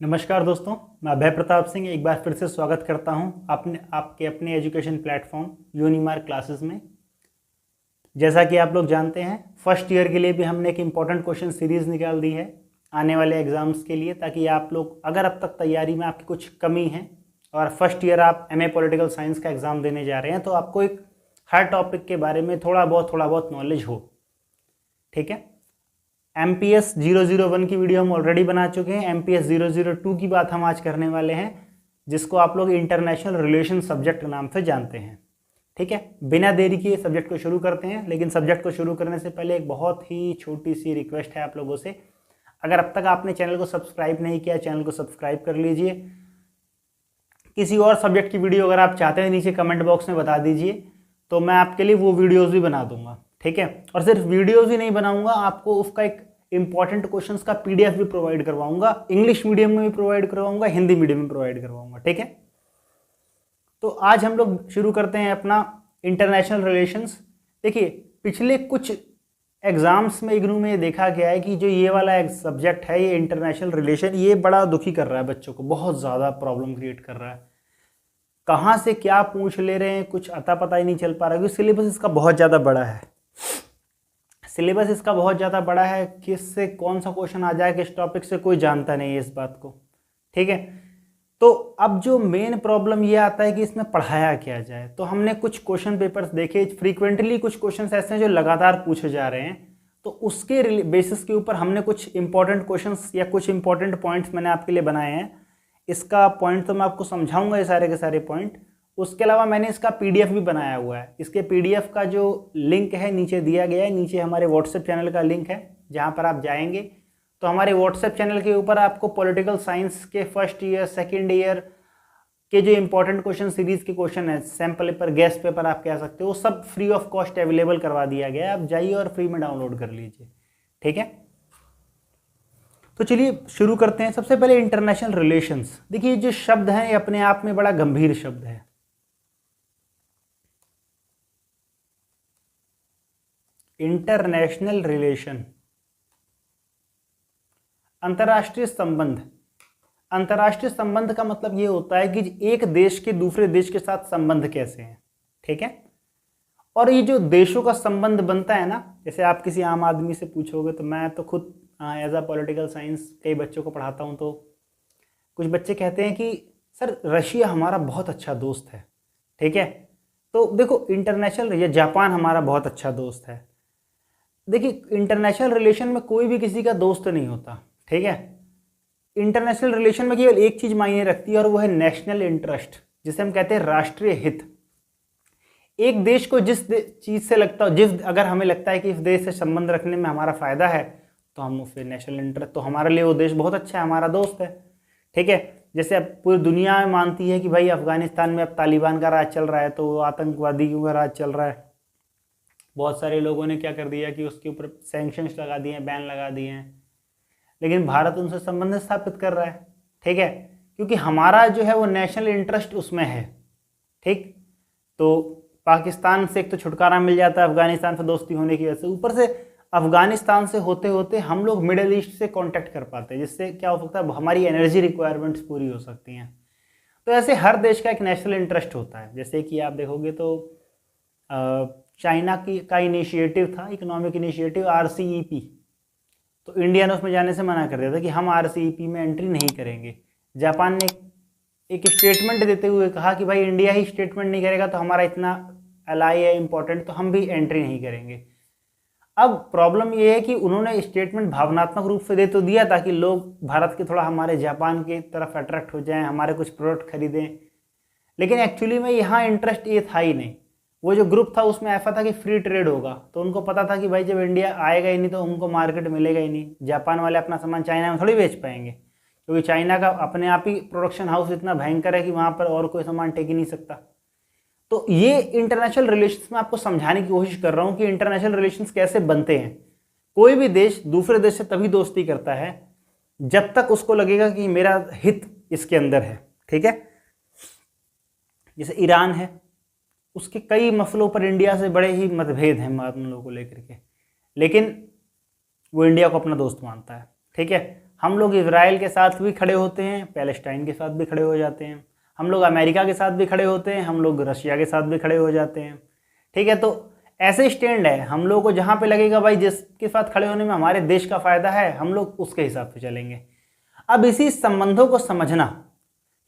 नमस्कार दोस्तों, मैं अभय प्रताप सिंह एक बार फिर से स्वागत करता हूं आपके अपने एजुकेशन प्लेटफॉर्म यूनिमार्क क्लासेस में। जैसा कि आप लोग जानते हैं, फर्स्ट ईयर के लिए भी हमने एक इम्पॉर्टेंट क्वेश्चन सीरीज़ निकाल दी है आने वाले एग्ज़ाम्स के लिए, ताकि आप लोग अगर अब तक तैयारी में आपकी कुछ कमी है और फर्स्ट ईयर आप MA पॉलिटिकल साइंस का एग्ज़ाम देने जा रहे हैं, तो आपको एक हर टॉपिक के बारे में थोड़ा बहुत नॉलेज हो। ठीक है, MPS 001 की वीडियो हम ऑलरेडी बना चुके हैं। MPS 002 की बात हम आज करने वाले हैं, जिसको आप लोग इंटरनेशनल रिलेशन सब्जेक्ट नाम से जानते हैं। ठीक है, बिना देरी के सब्जेक्ट को शुरू करते हैं। लेकिन सब्जेक्ट को शुरू करने से पहले एक बहुत ही छोटी सी रिक्वेस्ट है आप लोगों से, अगर अब तक आपने चैनल को सब्सक्राइब नहीं किया, चैनल को सब्सक्राइब कर लीजिए। किसी और सब्जेक्ट की वीडियो अगर आप चाहते हैं, नीचे कमेंट बॉक्स में बता दीजिए, तो मैं आपके लिए वो वीडियोज़ भी बना दूंगा। ठीक है, और सिर्फ वीडियोज़ ही नहीं बनाऊंगा, आपको उसका एक इंपॉर्टेंट क्वेश्चंस का PDF भी प्रोवाइड करवाऊंगा। इंग्लिश मीडियम में भी प्रोवाइड करवाऊंगा, हिंदी मीडियम में प्रोवाइड करवाऊंगा। ठीक है, तो आज हम लोग शुरू करते हैं अपना इंटरनेशनल रिलेशंस। देखिए, पिछले कुछ एग्जाम्स में इग्नू में देखा गया है कि जो ये वाला सब्जेक्ट है, ये इंटरनेशनल रिलेशन, ये बड़ा दुखी कर रहा है बच्चों को, बहुत ज़्यादा प्रॉब्लम क्रिएट कर रहा है। कहाँ से क्या पूछ ले रहे हैं, कुछ अता पता ही नहीं चल पा रहा, क्योंकि सिलेबस इसका बहुत ज़्यादा बड़ा है। सिलेबस इसका बहुत ज़्यादा बड़ा है, किससे कौन सा क्वेश्चन आ जाए किस टॉपिक से, कोई जानता नहीं है इस बात को। ठीक है, तो अब जो मेन प्रॉब्लम ये आता है कि इसमें पढ़ाया क्या जाए। तो हमने कुछ क्वेश्चन पेपर्स देखे, फ्रीक्वेंटली कुछ क्वेश्चंस ऐसे हैं जो लगातार पूछे जा रहे हैं, तो उसके बेसिस के ऊपर हमने कुछ इंपॉर्टेंट क्वेश्चंस या कुछ इंपॉर्टेंट पॉइंट्स मैंने आपके लिए बनाए हैं। इसका पॉइंट तो मैं आपको समझाऊंगा, ये सारे के सारे पॉइंट। उसके अलावा मैंने इसका PDF भी बनाया हुआ है। इसके PDF का जो लिंक है नीचे दिया गया है, नीचे हमारे WhatsApp चैनल का लिंक है, जहाँ पर आप जाएंगे तो हमारे WhatsApp चैनल के ऊपर आपको पॉलिटिकल साइंस के फर्स्ट ईयर सेकेंड ईयर के जो इंपॉर्टेंट क्वेश्चन सीरीज के क्वेश्चन है, सैम्पल पेपर, गेस्ट पेपर आप कह सकते हो, सब फ्री ऑफ कॉस्ट अवेलेबल करवा दिया गया है। आप जाइए और फ्री में डाउनलोड कर लीजिए। ठीक है, तो चलिए शुरू करते हैं। सबसे पहले इंटरनेशनल रिलेशंस। देखिए, जो शब्द है ये अपने आप में बड़ा गंभीर शब्द है। इंटरनेशनल रिलेशन, अंतर्राष्ट्रीय संबंध। अंतर्राष्ट्रीय संबंध का मतलब ये होता है कि एक देश के दूसरे देश के साथ संबंध कैसे हैं। ठीक है, और ये जो देशों का संबंध बनता है ना, जैसे आप किसी आम आदमी से पूछोगे, तो मैं तो खुद एज अ पॉलिटिकल साइंस कई बच्चों को पढ़ाता हूँ, तो कुछ बच्चे कहते हैं कि सर रशिया हमारा बहुत अच्छा दोस्त है। ठीक है, तो देखो इंटरनेशनल, या जापान हमारा बहुत अच्छा दोस्त है। देखिए, इंटरनेशनल रिलेशन में कोई भी किसी का दोस्त नहीं होता। ठीक है, इंटरनेशनल रिलेशन में केवल एक चीज मायने रखती है, और वो है नेशनल इंटरेस्ट, जिसे हम कहते हैं राष्ट्रीय हित। एक देश को जिस चीज से लगता हो, अगर हमें लगता है कि इस देश से संबंध रखने में हमारा फायदा है, तो हम उसे नेशनल इंटरेस्ट, तो हमारे लिए वो देश बहुत अच्छा है, हमारा दोस्त है। ठीक है, जैसे अब पूरी दुनिया में मानती है कि भाई अफगानिस्तान में अब तालिबान का राज चल रहा है, तो वो आतंकवादियों का राज चल रहा है। बहुत सारे लोगों ने क्या कर दिया कि उसके ऊपर सैंक्शंस लगा दिए हैं, बैन लगा दिए हैं, लेकिन भारत उनसे संबंध स्थापित कर रहा है। ठीक है, क्योंकि हमारा जो है वो नेशनल इंटरेस्ट उसमें है। ठीक, तो पाकिस्तान से एक तो छुटकारा मिल जाता है अफगानिस्तान से दोस्ती होने की वजह से, ऊपर से अफगानिस्तान से होते होते हम लोग मिडिल ईस्ट से कांटेक्ट कर पाते हैं, जिससे क्या हो सकता है, हमारी एनर्जी रिक्वायरमेंट्स पूरी हो सकती हैं। तो ऐसे हर देश का एक नेशनल इंटरेस्ट होता है। जैसे कि आप देखोगे तो चाइना का इनिशिएटिव था, इकोनॉमिक इनिशिएटिव RCEP, तो इंडिया ने उसमें जाने से मना कर दिया था कि हम RCEP में एंट्री नहीं करेंगे। जापान ने एक स्टेटमेंट देते हुए कहा कि भाई इंडिया ही स्टेटमेंट नहीं करेगा तो हमारा इतना अलाई है इंपॉर्टेंट, तो हम भी एंट्री नहीं करेंगे। अब प्रॉब्लम ये है कि उन्होंने स्टेटमेंट भावनात्मक रूप से दे तो दिया ताकि लोग भारत के थोड़ा हमारे जापान की तरफ अट्रैक्ट हो जाएं, हमारे कुछ प्रोडक्ट खरीदें, लेकिन एक्चुअली में यहाँ इंटरेस्ट ये था ही नहीं। वो जो ग्रुप था उसमें ऐसा था कि फ्री ट्रेड होगा, तो उनको पता था कि भाई जब इंडिया आएगा ही नहीं तो उनको मार्केट मिलेगा ही नहीं। जापान वाले अपना सामान चाइना में थोड़ी बेच पाएंगे, क्योंकि चाइना का अपने आप ही प्रोडक्शन हाउस इतना भयंकर है कि वहाँ पर और कोई सामान टेक ही नहीं सकता। तो ये इंटरनेशनल रिलेशंस में आपको समझाने की कोशिश कर रहा हूँ कि इंटरनेशनल रिलेशंस कैसे बनते हैं। कोई भी देश दूसरे देश से तभी दोस्ती करता है जब तक उसको लगेगा कि मेरा हित इसके अंदर है। ठीक है, जैसे ईरान है, उसके कई मसलों पर इंडिया से बड़े ही मतभेद हैं मामलों को लेकर के, लेकिन वो इंडिया को अपना दोस्त मानता है। ठीक है, हम लोग इजराइल के साथ भी खड़े होते हैं, पैलेस्टाइन के साथ भी खड़े हो जाते हैं, हम लोग अमेरिका के साथ भी खड़े होते हैं, हम लोग रशिया के साथ भी खड़े हो जाते हैं। ठीक है, तो ऐसे स्टैंड है, हम लोगों को जहाँ पे लगेगा भाई जिसके साथ खड़े होने में हमारे देश का फायदा है, हम लोग उसके हिसाब से चलेंगे। अब इसी संबंधों को समझना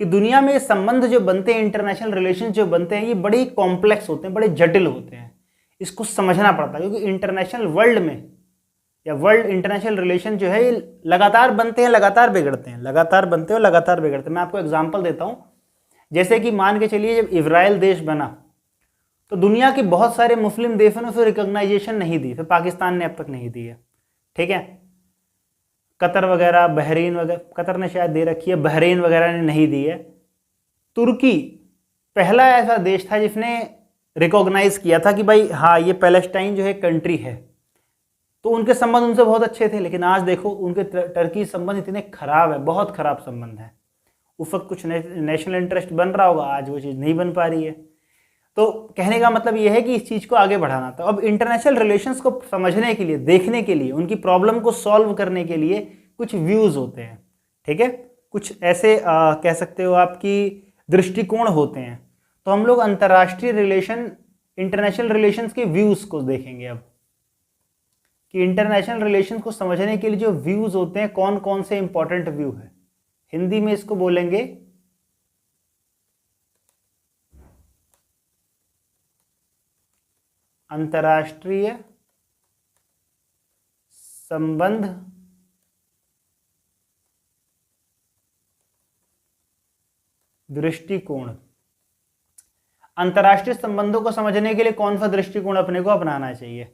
कि दुनिया में संबंध जो बनते हैं, इंटरनेशनल रिलेशन जो बनते हैं, ये बड़े ही कॉम्प्लेक्स होते हैं, बड़े जटिल होते हैं। इसको समझना पड़ता है क्योंकि इंटरनेशनल वर्ल्ड में या वर्ल्ड इंटरनेशनल रिलेशन जो है ये लगातार बनते हैं, लगातार बिगड़ते हैं, लगातार बनते हैं और लगातार बिगड़ते हैं। मैं आपको एग्जांपल देता हूँ। जैसे कि मान के चलिए जब इजराइल देश बना तो दुनिया के बहुत सारे मुस्लिम देशों ने उसे रिकॉग्नाइजेशन नहीं दी, फिर पाकिस्तान ने अब तक नहीं दी है। ठीक है, कतर वगैरह, बहरीन वगैरह, कतर ने शायद दे रखी है, बहरीन वगैरह ने नहीं दी है। तुर्की पहला ऐसा देश था जिसने रिकॉग्नाइज किया था कि भाई हाँ ये पैलेस्टाइन जो है कंट्री है, तो उनके संबंध उनसे बहुत अच्छे थे। लेकिन आज देखो उनके टर्की संबंध इतने खराब है, बहुत खराब संबंध है। उस वक्त कुछ नेशनल इंटरेस्ट बन रहा होगा, आज वो चीज़ नहीं बन पा रही है। तो कहने का मतलब यह है कि इस चीज़ को आगे बढ़ाना था। अब इंटरनेशनल रिलेशंस को समझने के लिए, देखने के लिए, उनकी प्रॉब्लम को सॉल्व करने के लिए कुछ व्यूज़ होते हैं। ठीक है, कुछ ऐसे कह सकते हो आपकी दृष्टिकोण होते हैं। तो हम लोग अंतर्राष्ट्रीय रिलेशन, इंटरनेशनल रिलेशंस के व्यूज़ को देखेंगे अब कि इंटरनेशनल रिलेशन को समझने के लिए जो व्यूज़ होते हैं, कौन कौन से इंपॉर्टेंट व्यू है। हिंदी में इसको बोलेंगे अंतर्राष्ट्रीय संबंध दृष्टिकोण। अंतर्राष्ट्रीय संबंधों को समझने के लिए कौन सा दृष्टिकोण अपने को अपनाना चाहिए?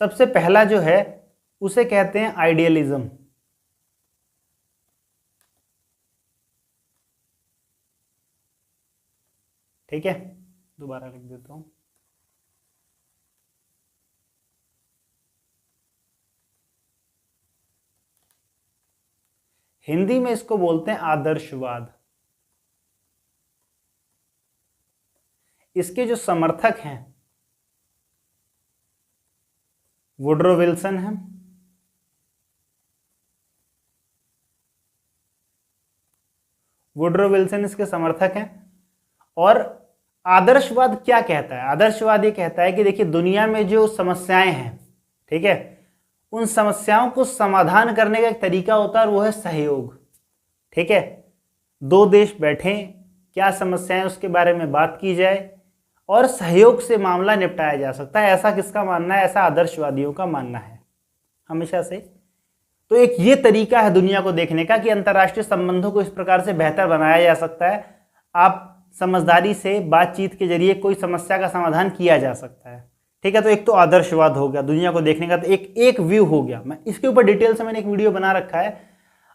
सबसे पहला जो है उसे कहते हैं आइडियलिज्म। ठीक है, दोबारा लिख देता हूं। हिंदी में इसको बोलते हैं आदर्शवाद। इसके जो समर्थक हैं वुड्रो विल्सन है, वुड्रो विल्सन इसके समर्थक हैं। और आदर्शवाद क्या कहता है? आदर्शवाद ये कहता है कि देखिए दुनिया में जो समस्याएं हैं, ठीक है, उन समस्याओं को समाधान करने का एक तरीका होता है और वो है सहयोग। ठीक है, दो देश बैठें, क्या समस्याएं उसके बारे में बात की जाए और सहयोग से मामला निपटाया जा सकता है। ऐसा किसका मानना है? ऐसा आदर्शवादियों का मानना है हमेशा से। तो एक ये तरीका है दुनिया को देखने का कि अंतर्राष्ट्रीय संबंधों को इस प्रकार से बेहतर बनाया जा सकता है। आप समझदारी से बातचीत के जरिए कोई समस्या का समाधान किया जा सकता है। ठीक है, तो एक तो आदर्शवाद हो गया दुनिया को देखने का, तो एक व्यू हो गया। मैं इसके ऊपर डिटेल से मैंने एक वीडियो बना रखा है,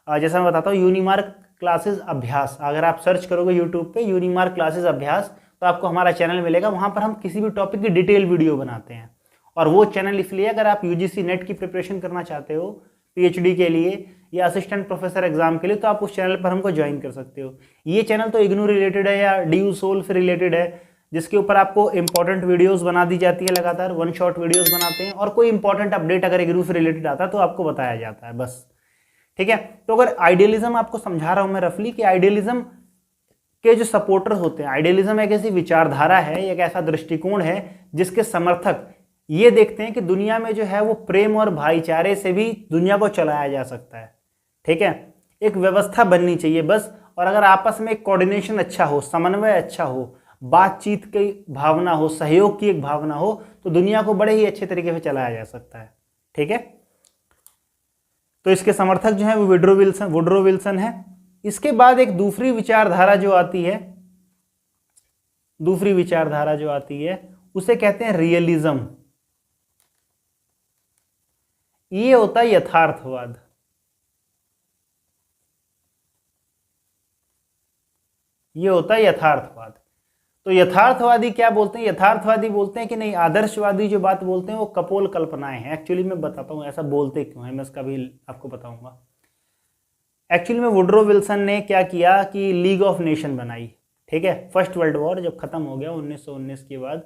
जैसा मैं बताता हूँ, यूनिमार्क क्लासेस अभ्यास। अगर आप सर्च करोगे यूट्यूब पे यूनिमार्क क्लासेस अभ्यास तो आपको हमारा चैनल मिलेगा। वहाँ पर हम किसी भी टॉपिक की डिटेल वीडियो बनाते हैं। और वो चैनल इसलिए अगर आप यूजीसी नेट की प्रिपरेशन करना चाहते हो पीएचडी के लिए या असिस्टेंट प्रोफेसर एग्जाम के लिए, तो आप उस चैनल पर हमको ज्वाइन कर सकते हो। ये चैनल तो इग्नू रिलेटेड है या डी सोल से रिलेटेड है, जिसके ऊपर आपको इंपॉर्टेंट वीडियोस बना दी जाती है, लगातार वन शॉट वीडियोस बनाते हैं। और कोई इंपॉर्टेंट अपडेट अगर इग्नू से रिलेटेड आता है तो आपको बताया जाता है, बस। ठीक है, तो अगर आइडियलिज्म आपको समझा रहा हूं मैं रफली कि आइडियलिज्म के जो सपोर्टर होते हैं, आइडियलिज्म एक ऐसी विचारधारा है, एक ऐसा दृष्टिकोण है जिसके समर्थक ये देखते हैं कि दुनिया में जो है वो प्रेम और भाईचारे से भी दुनिया को चलाया जा सकता है। ठीक है, एक व्यवस्था बननी चाहिए बस। और अगर आपस में एक कोऑर्डिनेशन अच्छा हो, समन्वय अच्छा हो, बातचीत की भावना हो, सहयोग की एक भावना हो, तो दुनिया को बड़े ही अच्छे तरीके से चलाया जा सकता है। ठीक है, तो इसके समर्थक जो है वो वुड्रो विल्सन है। इसके बाद एक दूसरी विचारधारा जो आती है उसे कहते हैं रियलिज्म। ये होता है यथार्थवाद। ये होता है यथार्थवाद। तो यथार्थवादी क्या बोलते हैं? यथार्थवादी बोलते हैं कि नहीं, आदर्शवादी जो बात बोलते हैं वो कपोल कल्पनाएं हैं। एक्चुअली मैं बताता हूँ ऐसा बोलते क्यों है, मैं इसका भी आपको बताऊंगा। एक्चुअली में वुड्रो विल्सन ने क्या किया कि लीग ऑफ नेशन बनाई। ठीक है, फर्स्ट वर्ल्ड वॉर जब खत्म हो गया 1919 के बाद,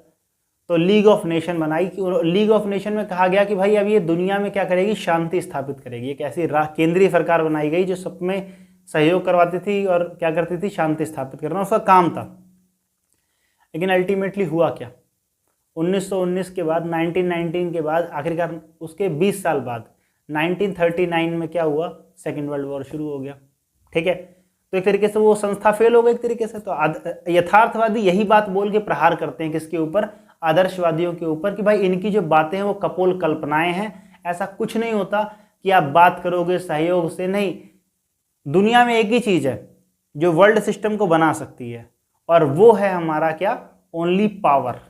तो लीग ऑफ नेशन बनाई। लीग ऑफ नेशन में कहा गया कि भाई अब ये दुनिया में क्या करेगी, शांति स्थापित करेगी। एक ऐसी केंद्रीय सरकार बनाई गई जो सब में सहयोग करवाती थी और क्या करती थी, शांति स्थापित करना उसका काम था। लेकिन अल्टीमेटली हुआ क्या, 1919 के बाद, 1919 के बाद, आखिरकार उसके 20 साल बाद 1939 में क्या हुआ, सेकेंड वर्ल्ड वॉर शुरू हो गया। ठीक है, तो एक तरीके से वो संस्था फेल हो गई एक तरीके से। तो यथार्थवादी यही बात बोल के प्रहार करते हैं किसके ऊपर, आदर्शवादियों के ऊपर, कि भाई इनकी जो बातें हैं वो कपोल कल्पनाएं हैं, ऐसा कुछ नहीं होता कि आप बात करोगे सहयोग से। नहीं, दुनिया में एक ही चीज है जो वर्ल्ड सिस्टम को बना सकती है, और वो है हमारा क्या, only power,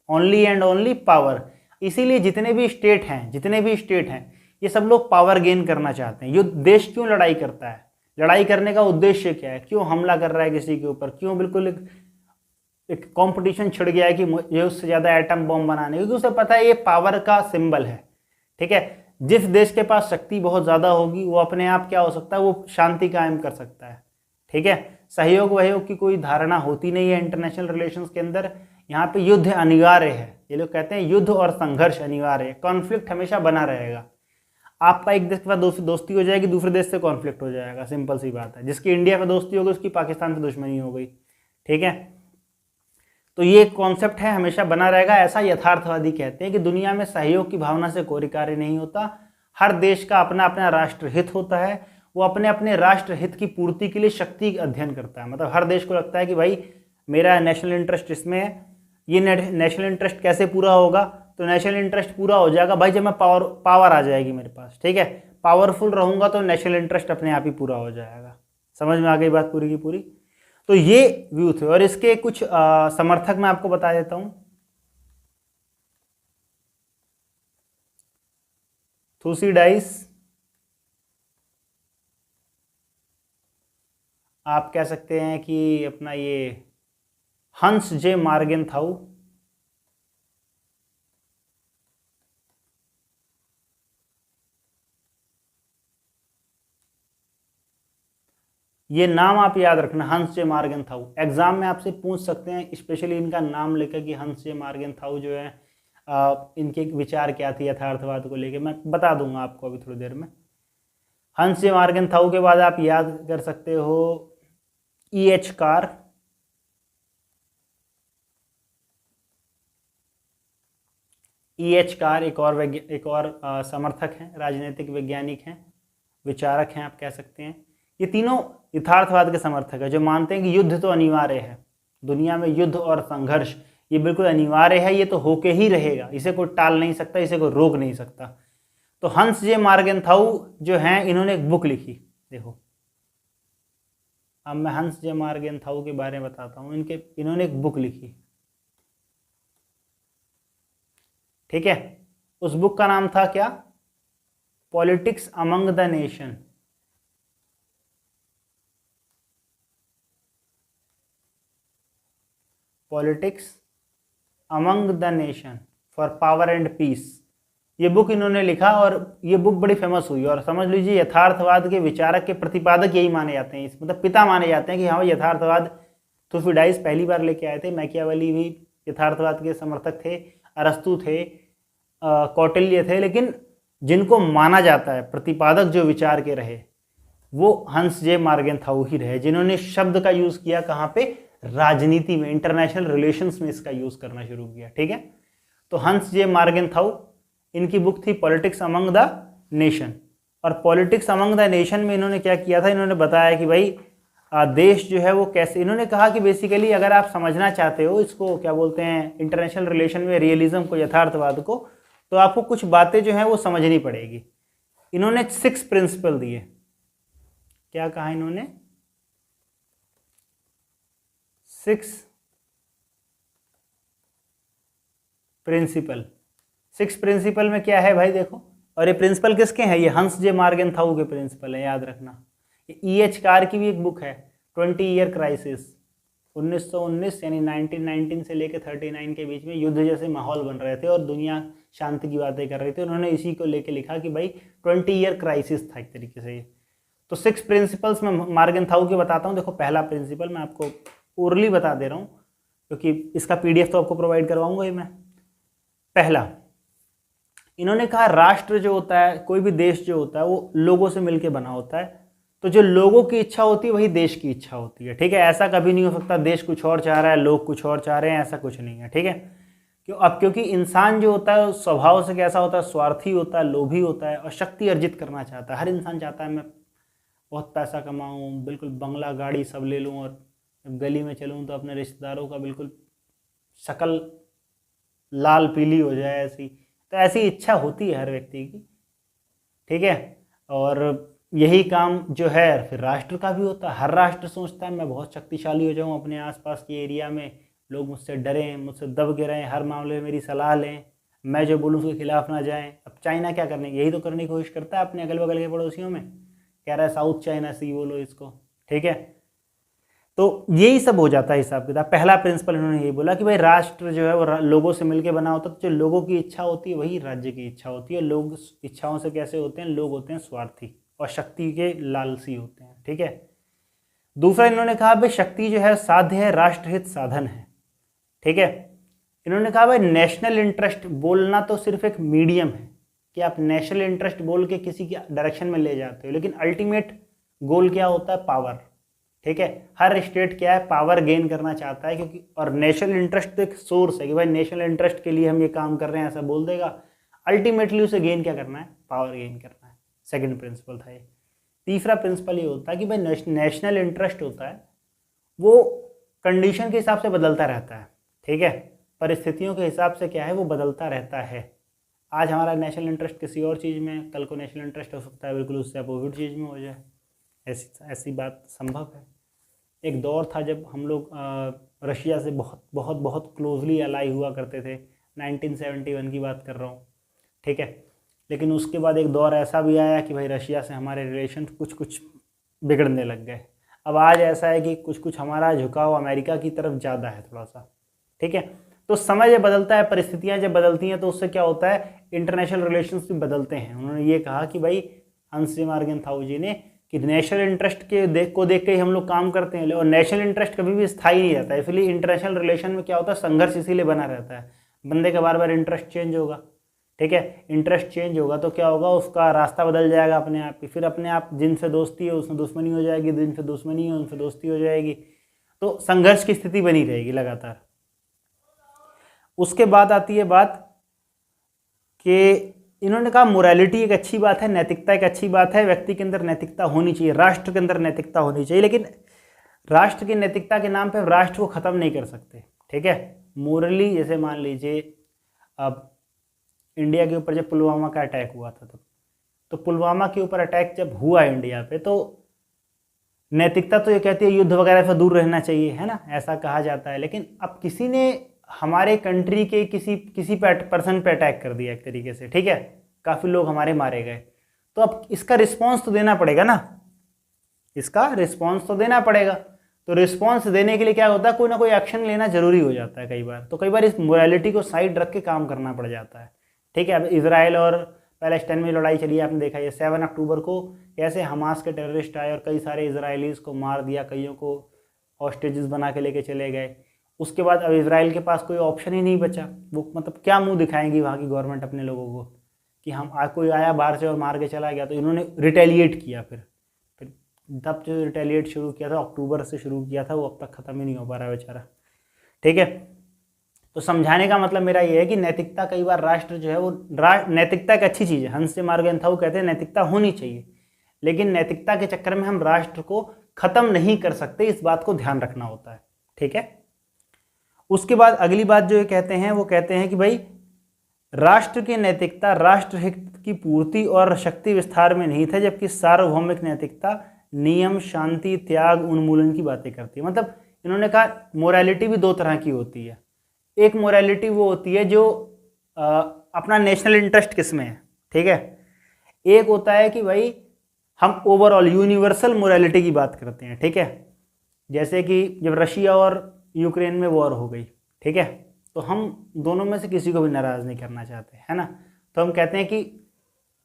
only and only power. इसीलिए जितने भी स्टेट हैं ये सब लोग पावर गेन करना चाहते हैं। युद्ध, देश क्यों लड़ाई करता है, लड़ाई करने का उद्देश्य क्या है, क्यों हमला कर रहा है किसी के ऊपर, क्यों बिल्कुल एक कंपटीशन छिड़ गया है कि ये उससे ज़्यादा एटम बॉम्ब बनाने, क्योंकि उसे पता है ये पावर का सिंबल है। ठीक है, जिस देश के पास शक्ति बहुत ज़्यादा होगी वो अपने आप क्या हो सकता है, वो शांति कायम कर सकता है। ठीक है, सहयोग वहयोग की कोई धारणा होती नहीं है इंटरनेशनल रिलेशंस के अंदर। यहाँ पे युद्ध अनिवार्य है, ये लोग कहते हैं युद्ध और संघर्ष अनिवार्य है, कॉन्फ्लिक्ट हमेशा बना रहेगा। आपका एक देश के साथ दोस्ती हो जाएगी, दूसरे देश से कॉन्फ्लिक्ट हो जाएगा, सिंपल सी बात है। जिसकी इंडिया में दोस्ती हो गई उसकी पाकिस्तान से दुश्मनी हो गई। ठीक है, तो ये कॉन्सेप्ट है, हमेशा बना रहेगा, ऐसा यथार्थवादी कहते हैं कि दुनिया में सहयोग की भावना से कोई कार्य नहीं होता। हर देश का अपना अपना राष्ट्रहित होता है, वो अपने अपने राष्ट्रहित की पूर्ति के लिए शक्ति अध्ययन करता है। मतलब हर देश को लगता है कि भाई मेरा नेशनल इंटरेस्ट इसमें है, ये नेशनल इंटरेस्ट कैसे पूरा होगा, तो नेशनल इंटरेस्ट पूरा हो जाएगा भाई जब मैं पावर आ जाएगी मेरे पास। ठीक है, पावरफुल रहूंगा तो नेशनल इंटरेस्ट अपने आप ही पूरा हो जाएगा। समझ में आ गई बात पूरी की पूरी। तो ये व्यू थे, और इसके कुछ समर्थक मैं आपको बता देता हूं। थुसिडाइस, आप कह सकते हैं कि अपना ये हंस जे मार्गेनथाउ, ये नाम आप याद रखना, हंस जे मार्गेनथाउ। एग्जाम में आपसे पूछ सकते हैं स्पेशली इनका नाम लेकर कि हंस जे मार्गेनथाउ जो है इनके विचार क्या थे यथार्थवाद को लेकर, मैं बता दूंगा आपको अभी थोड़ी देर में। हंस जे मार्गेनथाउ के बाद आप याद कर सकते हो E.H. Car, E.H. कार एक और समर्थक हैं, राजनीतिक वैज्ञानिक हैं, विचारक हैं आप कह सकते हैं। ये तीनों यथार्थवाद के समर्थक है, जो मानते हैं कि युद्ध तो अनिवार्य है, दुनिया में युद्ध और संघर्ष ये बिल्कुल अनिवार्य है, ये तो होके ही रहेगा, इसे कोई टाल नहीं सकता, इसे कोई रोक नहीं सकता। तो हंस जे मार्गेनथाउ जो हैं इन्होंने एक बुक लिखी, देखो अब मैं हंस जे मार्गेनथाउ के बारे में बताता हूँ। इन्होंने एक बुक लिखी, ठीक है, उस बुक का नाम था क्या, politics among the nation. Politics among the nation for power and peace, ये बुक इन्होंने लिखा और ये बुक बड़ी फेमस हुई। और समझ लीजिए यथार्थवाद के विचारक के प्रतिपादक यही माने जाते हैं, मतलब पिता माने जाते हैं कि हाँ यथार्थवाद थुसिडाइस पहली बार लेके आए थे, मैकियावेली भी यथार्थवाद के समर्थक थे, अरस्तु थे, कौटिल्य थे, लेकिन जिनको माना जाता है प्रतिपादक जो विचार के रहे वो हंस जे मार्गेनथाउ ही रहे, जिन्होंने शब्द का यूज किया कहाँ पे, राजनीति में, इंटरनेशनल रिलेशंस में इसका यूज करना शुरू किया। ठीक है, तो हंस जे मार्गेनथाउ, इनकी बुक थी पॉलिटिक्स अमंग द नेशन। और पॉलिटिक्स अमंग द नेशन में इन्होंने क्या किया था, इन्होंने बताया कि भाई देश जो है वो कैसे, इन्होंने कहा कि बेसिकली अगर आप समझना चाहते हो इसको क्या बोलते हैं इंटरनेशनल रिलेशन में रियलिज्म को, यथार्थवाद को, तो आपको कुछ बातें जो हैं वो समझनी पड़ेगी। इन्होंने 6 प्रिंसिपल दिए। क्या कहा इन्होंने, 6 प्रिंसिपल। 6 प्रिंसिपल में क्या है भाई देखो, और ये प्रिंसिपल किसके हैं, ये हंस जे मार्गेनथाउ के प्रिंसिपल है, याद रखना। ये E.H. कार की भी एक बुक है 20 ईयर क्राइसिस, 1919 यानी 1919 से लेकर 39 के बीच में युद्ध जैसे माहौल बन रहे थे और दुनिया शांति की बातें कर रही थी। उन्होंने इसी को लेके लिखा कि भाई 20 ईयर क्राइसिस था एक तरीके से। तो 6 प्रिंसिपल्स में मार्गेनथाउ के बताता हूँ। देखो पहला प्रिंसिपल मैं आपको ओरली बता दे रहा हूँ, क्योंकि इसका PDF तो आपको प्रोवाइड करवाऊंगा ही मैं। पहला, इन्होंने कहा राष्ट्र जो होता है, कोई भी देश जो होता है वो लोगों से मिलकर बना होता है। तो जो लोगों की इच्छा होती है वही देश की इच्छा होती है, ठीक है। ऐसा कभी नहीं हो सकता देश कुछ और चाह रहा है लोग कुछ और चाह रहे हैं, ऐसा कुछ नहीं है, ठीक है। क्योंकि इंसान जो होता है स्वभाव से कैसा होता है, स्वार्थी होता है, लोभी होता है और शक्ति अर्जित करना चाहता है। हर इंसान चाहता है मैं बहुत पैसा कमाऊं, बिल्कुल बंगला गाड़ी सब ले लूं, और गली में चलूं तो अपने रिश्तेदारों का बिल्कुल शक्ल लाल पीली हो जाए, ऐसी तो ऐसी इच्छा होती है हर व्यक्ति की, ठीक है। और यही काम जो है फिर राष्ट्र का भी होता है। हर राष्ट्र सोचता है मैं बहुत शक्तिशाली हो जाऊं, अपने आसपास के एरिया में लोग मुझसे डरें, मुझसे दब के रहें, हर मामले में मेरी सलाह लें, मैं जो बोलूँ उसके खिलाफ ना जाएं। अब चाइना क्या करने, यही तो करने की कोशिश करता है अपने अगल बगल के पड़ोसियों में, कह रहा है साउथ चाइना सी बोलो इसको, ठीक है। तो यही सब हो जाता है हिसाब किताब। पहला प्रिंसिपल इन्होंने यही बोला कि भाई राष्ट्र जो है वो लोगों से मिलकर बना होता है। तो जो लोगों की इच्छा होती है वही राज्य की इच्छा होती है। लोग इच्छाओं से कैसे होते हैं, लोग होते हैं स्वार्थी और शक्ति के लालसी होते हैं, ठीक है। दूसरा इन्होंने कहा भाई शक्ति जो है साध्य है, राष्ट्रहित साधन है, ठीक है। इन्होंने कहा भाई नेशनल इंटरेस्ट बोलना तो सिर्फ एक मीडियम है कि आप नेशनल इंटरेस्ट बोल के किसी की डायरेक्शन में ले जाते हो, लेकिन अल्टीमेट गोल क्या होता है, पावर, ठीक है। हर स्टेट क्या है, पावर गेन करना चाहता है, क्योंकि और नेशनल इंटरेस्ट तो एक सोर्स है कि भाई नेशनल इंटरेस्ट के लिए हम ये काम कर रहे हैं ऐसा बोल देगा, अल्टीमेटली उसे गेन क्या करना है, पावर गेन करना है। सेकंड प्रिंसिपल था ये। तीसरा प्रिंसिपल ये होता है कि भाई नेशनल इंटरेस्ट होता है वो कंडीशन के हिसाब से बदलता रहता है, ठीक है। परिस्थितियों के हिसाब से क्या है वो बदलता रहता है। आज हमारा नेशनल इंटरेस्ट किसी और चीज़ में, कल को नेशनल इंटरेस्ट हो सकता है बिल्कुल उससे अपोजिट चीज़ में हो जाए, ऐसी बात संभव है। एक दौर था जब हम लोग रशिया से बहुत बहुत बहुत क्लोजली अलाई हुआ करते थे, 1971 की बात कर रहा हूँ, ठीक है। लेकिन उसके बाद एक दौर ऐसा भी आया कि भाई रशिया से हमारे रिलेशन कुछ कुछ बिगड़ने लग गए। अब आज ऐसा है कि कुछ कुछ हमारा झुकाव अमेरिका की तरफ ज़्यादा है थोड़ा सा, ठीक है। तो समय जब बदलता है, परिस्थितियाँ जब बदलती हैं, तो उससे क्या होता है, इंटरनेशनल रिलेशंस भी बदलते हैं। उन्होंने ये कहा कि भाई हंस मार्गेनथाउ जी ने कि नेशनल इंटरेस्ट के देख के ही हम लोग काम करते हैं, और नेशनल इंटरेस्ट कभी भी स्थायी नहीं रहता है। इसलिए इंटरनेशनल रिलेशन में क्या होता है, संघर्ष इसीलिए बना रहता है। बंदे का बार बार इंटरेस्ट चेंज होगा, ठीक है। इंटरेस्ट चेंज होगा तो क्या होगा, उसका रास्ता बदल जाएगा अपने आप ही। फिर अपने आप जिनसे दोस्ती है उसमें दुश्मनी हो जाएगी, जिनसे दुश्मनी है उनसे दोस्ती हो जाएगी, तो संघर्ष की स्थिति बनी रहेगी लगातार। उसके बाद आती है बात कि इन्होंने कहा मोरालिटी एक अच्छी बात है, नैतिकता एक अच्छी बात है, व्यक्ति के अंदर नैतिकता होनी चाहिए, राष्ट्र के अंदर नैतिकता होनी चाहिए, लेकिन राष्ट्र की नैतिकता के नाम पे राष्ट्र को ख़त्म नहीं कर सकते, ठीक है। मोरली जैसे मान लीजिए अब इंडिया के ऊपर जब पुलवामा का अटैक हुआ था, तो पुलवामा के ऊपर अटैक जब हुआ इंडिया पे, तो नैतिकता तो ये कहती है युद्ध वगैरह से दूर रहना चाहिए, है ना, ऐसा कहा जाता है। लेकिन अब किसी ने हमारे कंट्री के किसी पर्सन पे अटैक कर दिया एक तरीके से, ठीक है, काफ़ी लोग हमारे मारे गए, तो अब इसका रिस्पॉन्स तो देना पड़ेगा ना, इसका रिस्पॉन्स तो देना पड़ेगा। तो रिस्पॉन्स देने के लिए क्या होता है, कोई ना कोई एक्शन लेना जरूरी हो जाता है कई बार। तो कई बार इस मोरालिटी को साइड रख के काम करना पड़ जाता है, ठीक है। अब इसराइल और पैलेस्टाइन में लड़ाई चली है, आपने देखा ये 7 अक्टूबर को कैसे हमास के टेररिस्ट आए और कई सारे इजरायलीज को मार दिया, कईयों को हॉस्टेजेस बना के लेके चले गए। उसके बाद अब इसराइल के पास कोई ऑप्शन ही नहीं बचा, वो मतलब क्या मुंह दिखाएंगी वहाँ की गवर्नमेंट अपने लोगों को कि हम कोई आया बाहर से और मार के चला गया। तो इन्होंने रिटेलिएट किया, फिर तब जो रिटेलिएट शुरू किया था, अक्टूबर से शुरू किया था, वो अब तक ख़त्म ही नहीं हो पा रहा है बेचारा, ठीक है। तो समझाने का मतलब मेरा ये है कि नैतिकता, कई बार राष्ट्र जो है वो नैतिकता एक अच्छी चीज़ है, हंस मार्गेनथाउ कहते हैं नैतिकता होनी चाहिए, लेकिन नैतिकता के चक्कर में हम राष्ट्र को ख़त्म नहीं कर सकते, इस बात को ध्यान रखना होता है, ठीक है। उसके बाद अगली बात जो ये कहते हैं वो कहते हैं कि भाई राष्ट्र की नैतिकता राष्ट्रहित की पूर्ति और शक्ति विस्तार में नहीं था, जबकि सार्वभौमिक नैतिकता नियम, शांति, त्याग, उन्मूलन की बातें करती है। मतलब इन्होंने कहा मोरालिटी भी 2 तरह की होती है। एक मोरालिटी वो होती है जो अपना नेशनल इंटरेस्ट किस में है, ठीक है। एक होता है कि भाई हम ओवरऑल यूनिवर्सल मोरालिटी की बात करते हैं, ठीक है। जैसे कि जब रशिया और यूक्रेन में वॉर हो गई, ठीक है, तो हम दोनों में से किसी को भी नाराज़ नहीं करना चाहते, है ना। तो हम कहते हैं कि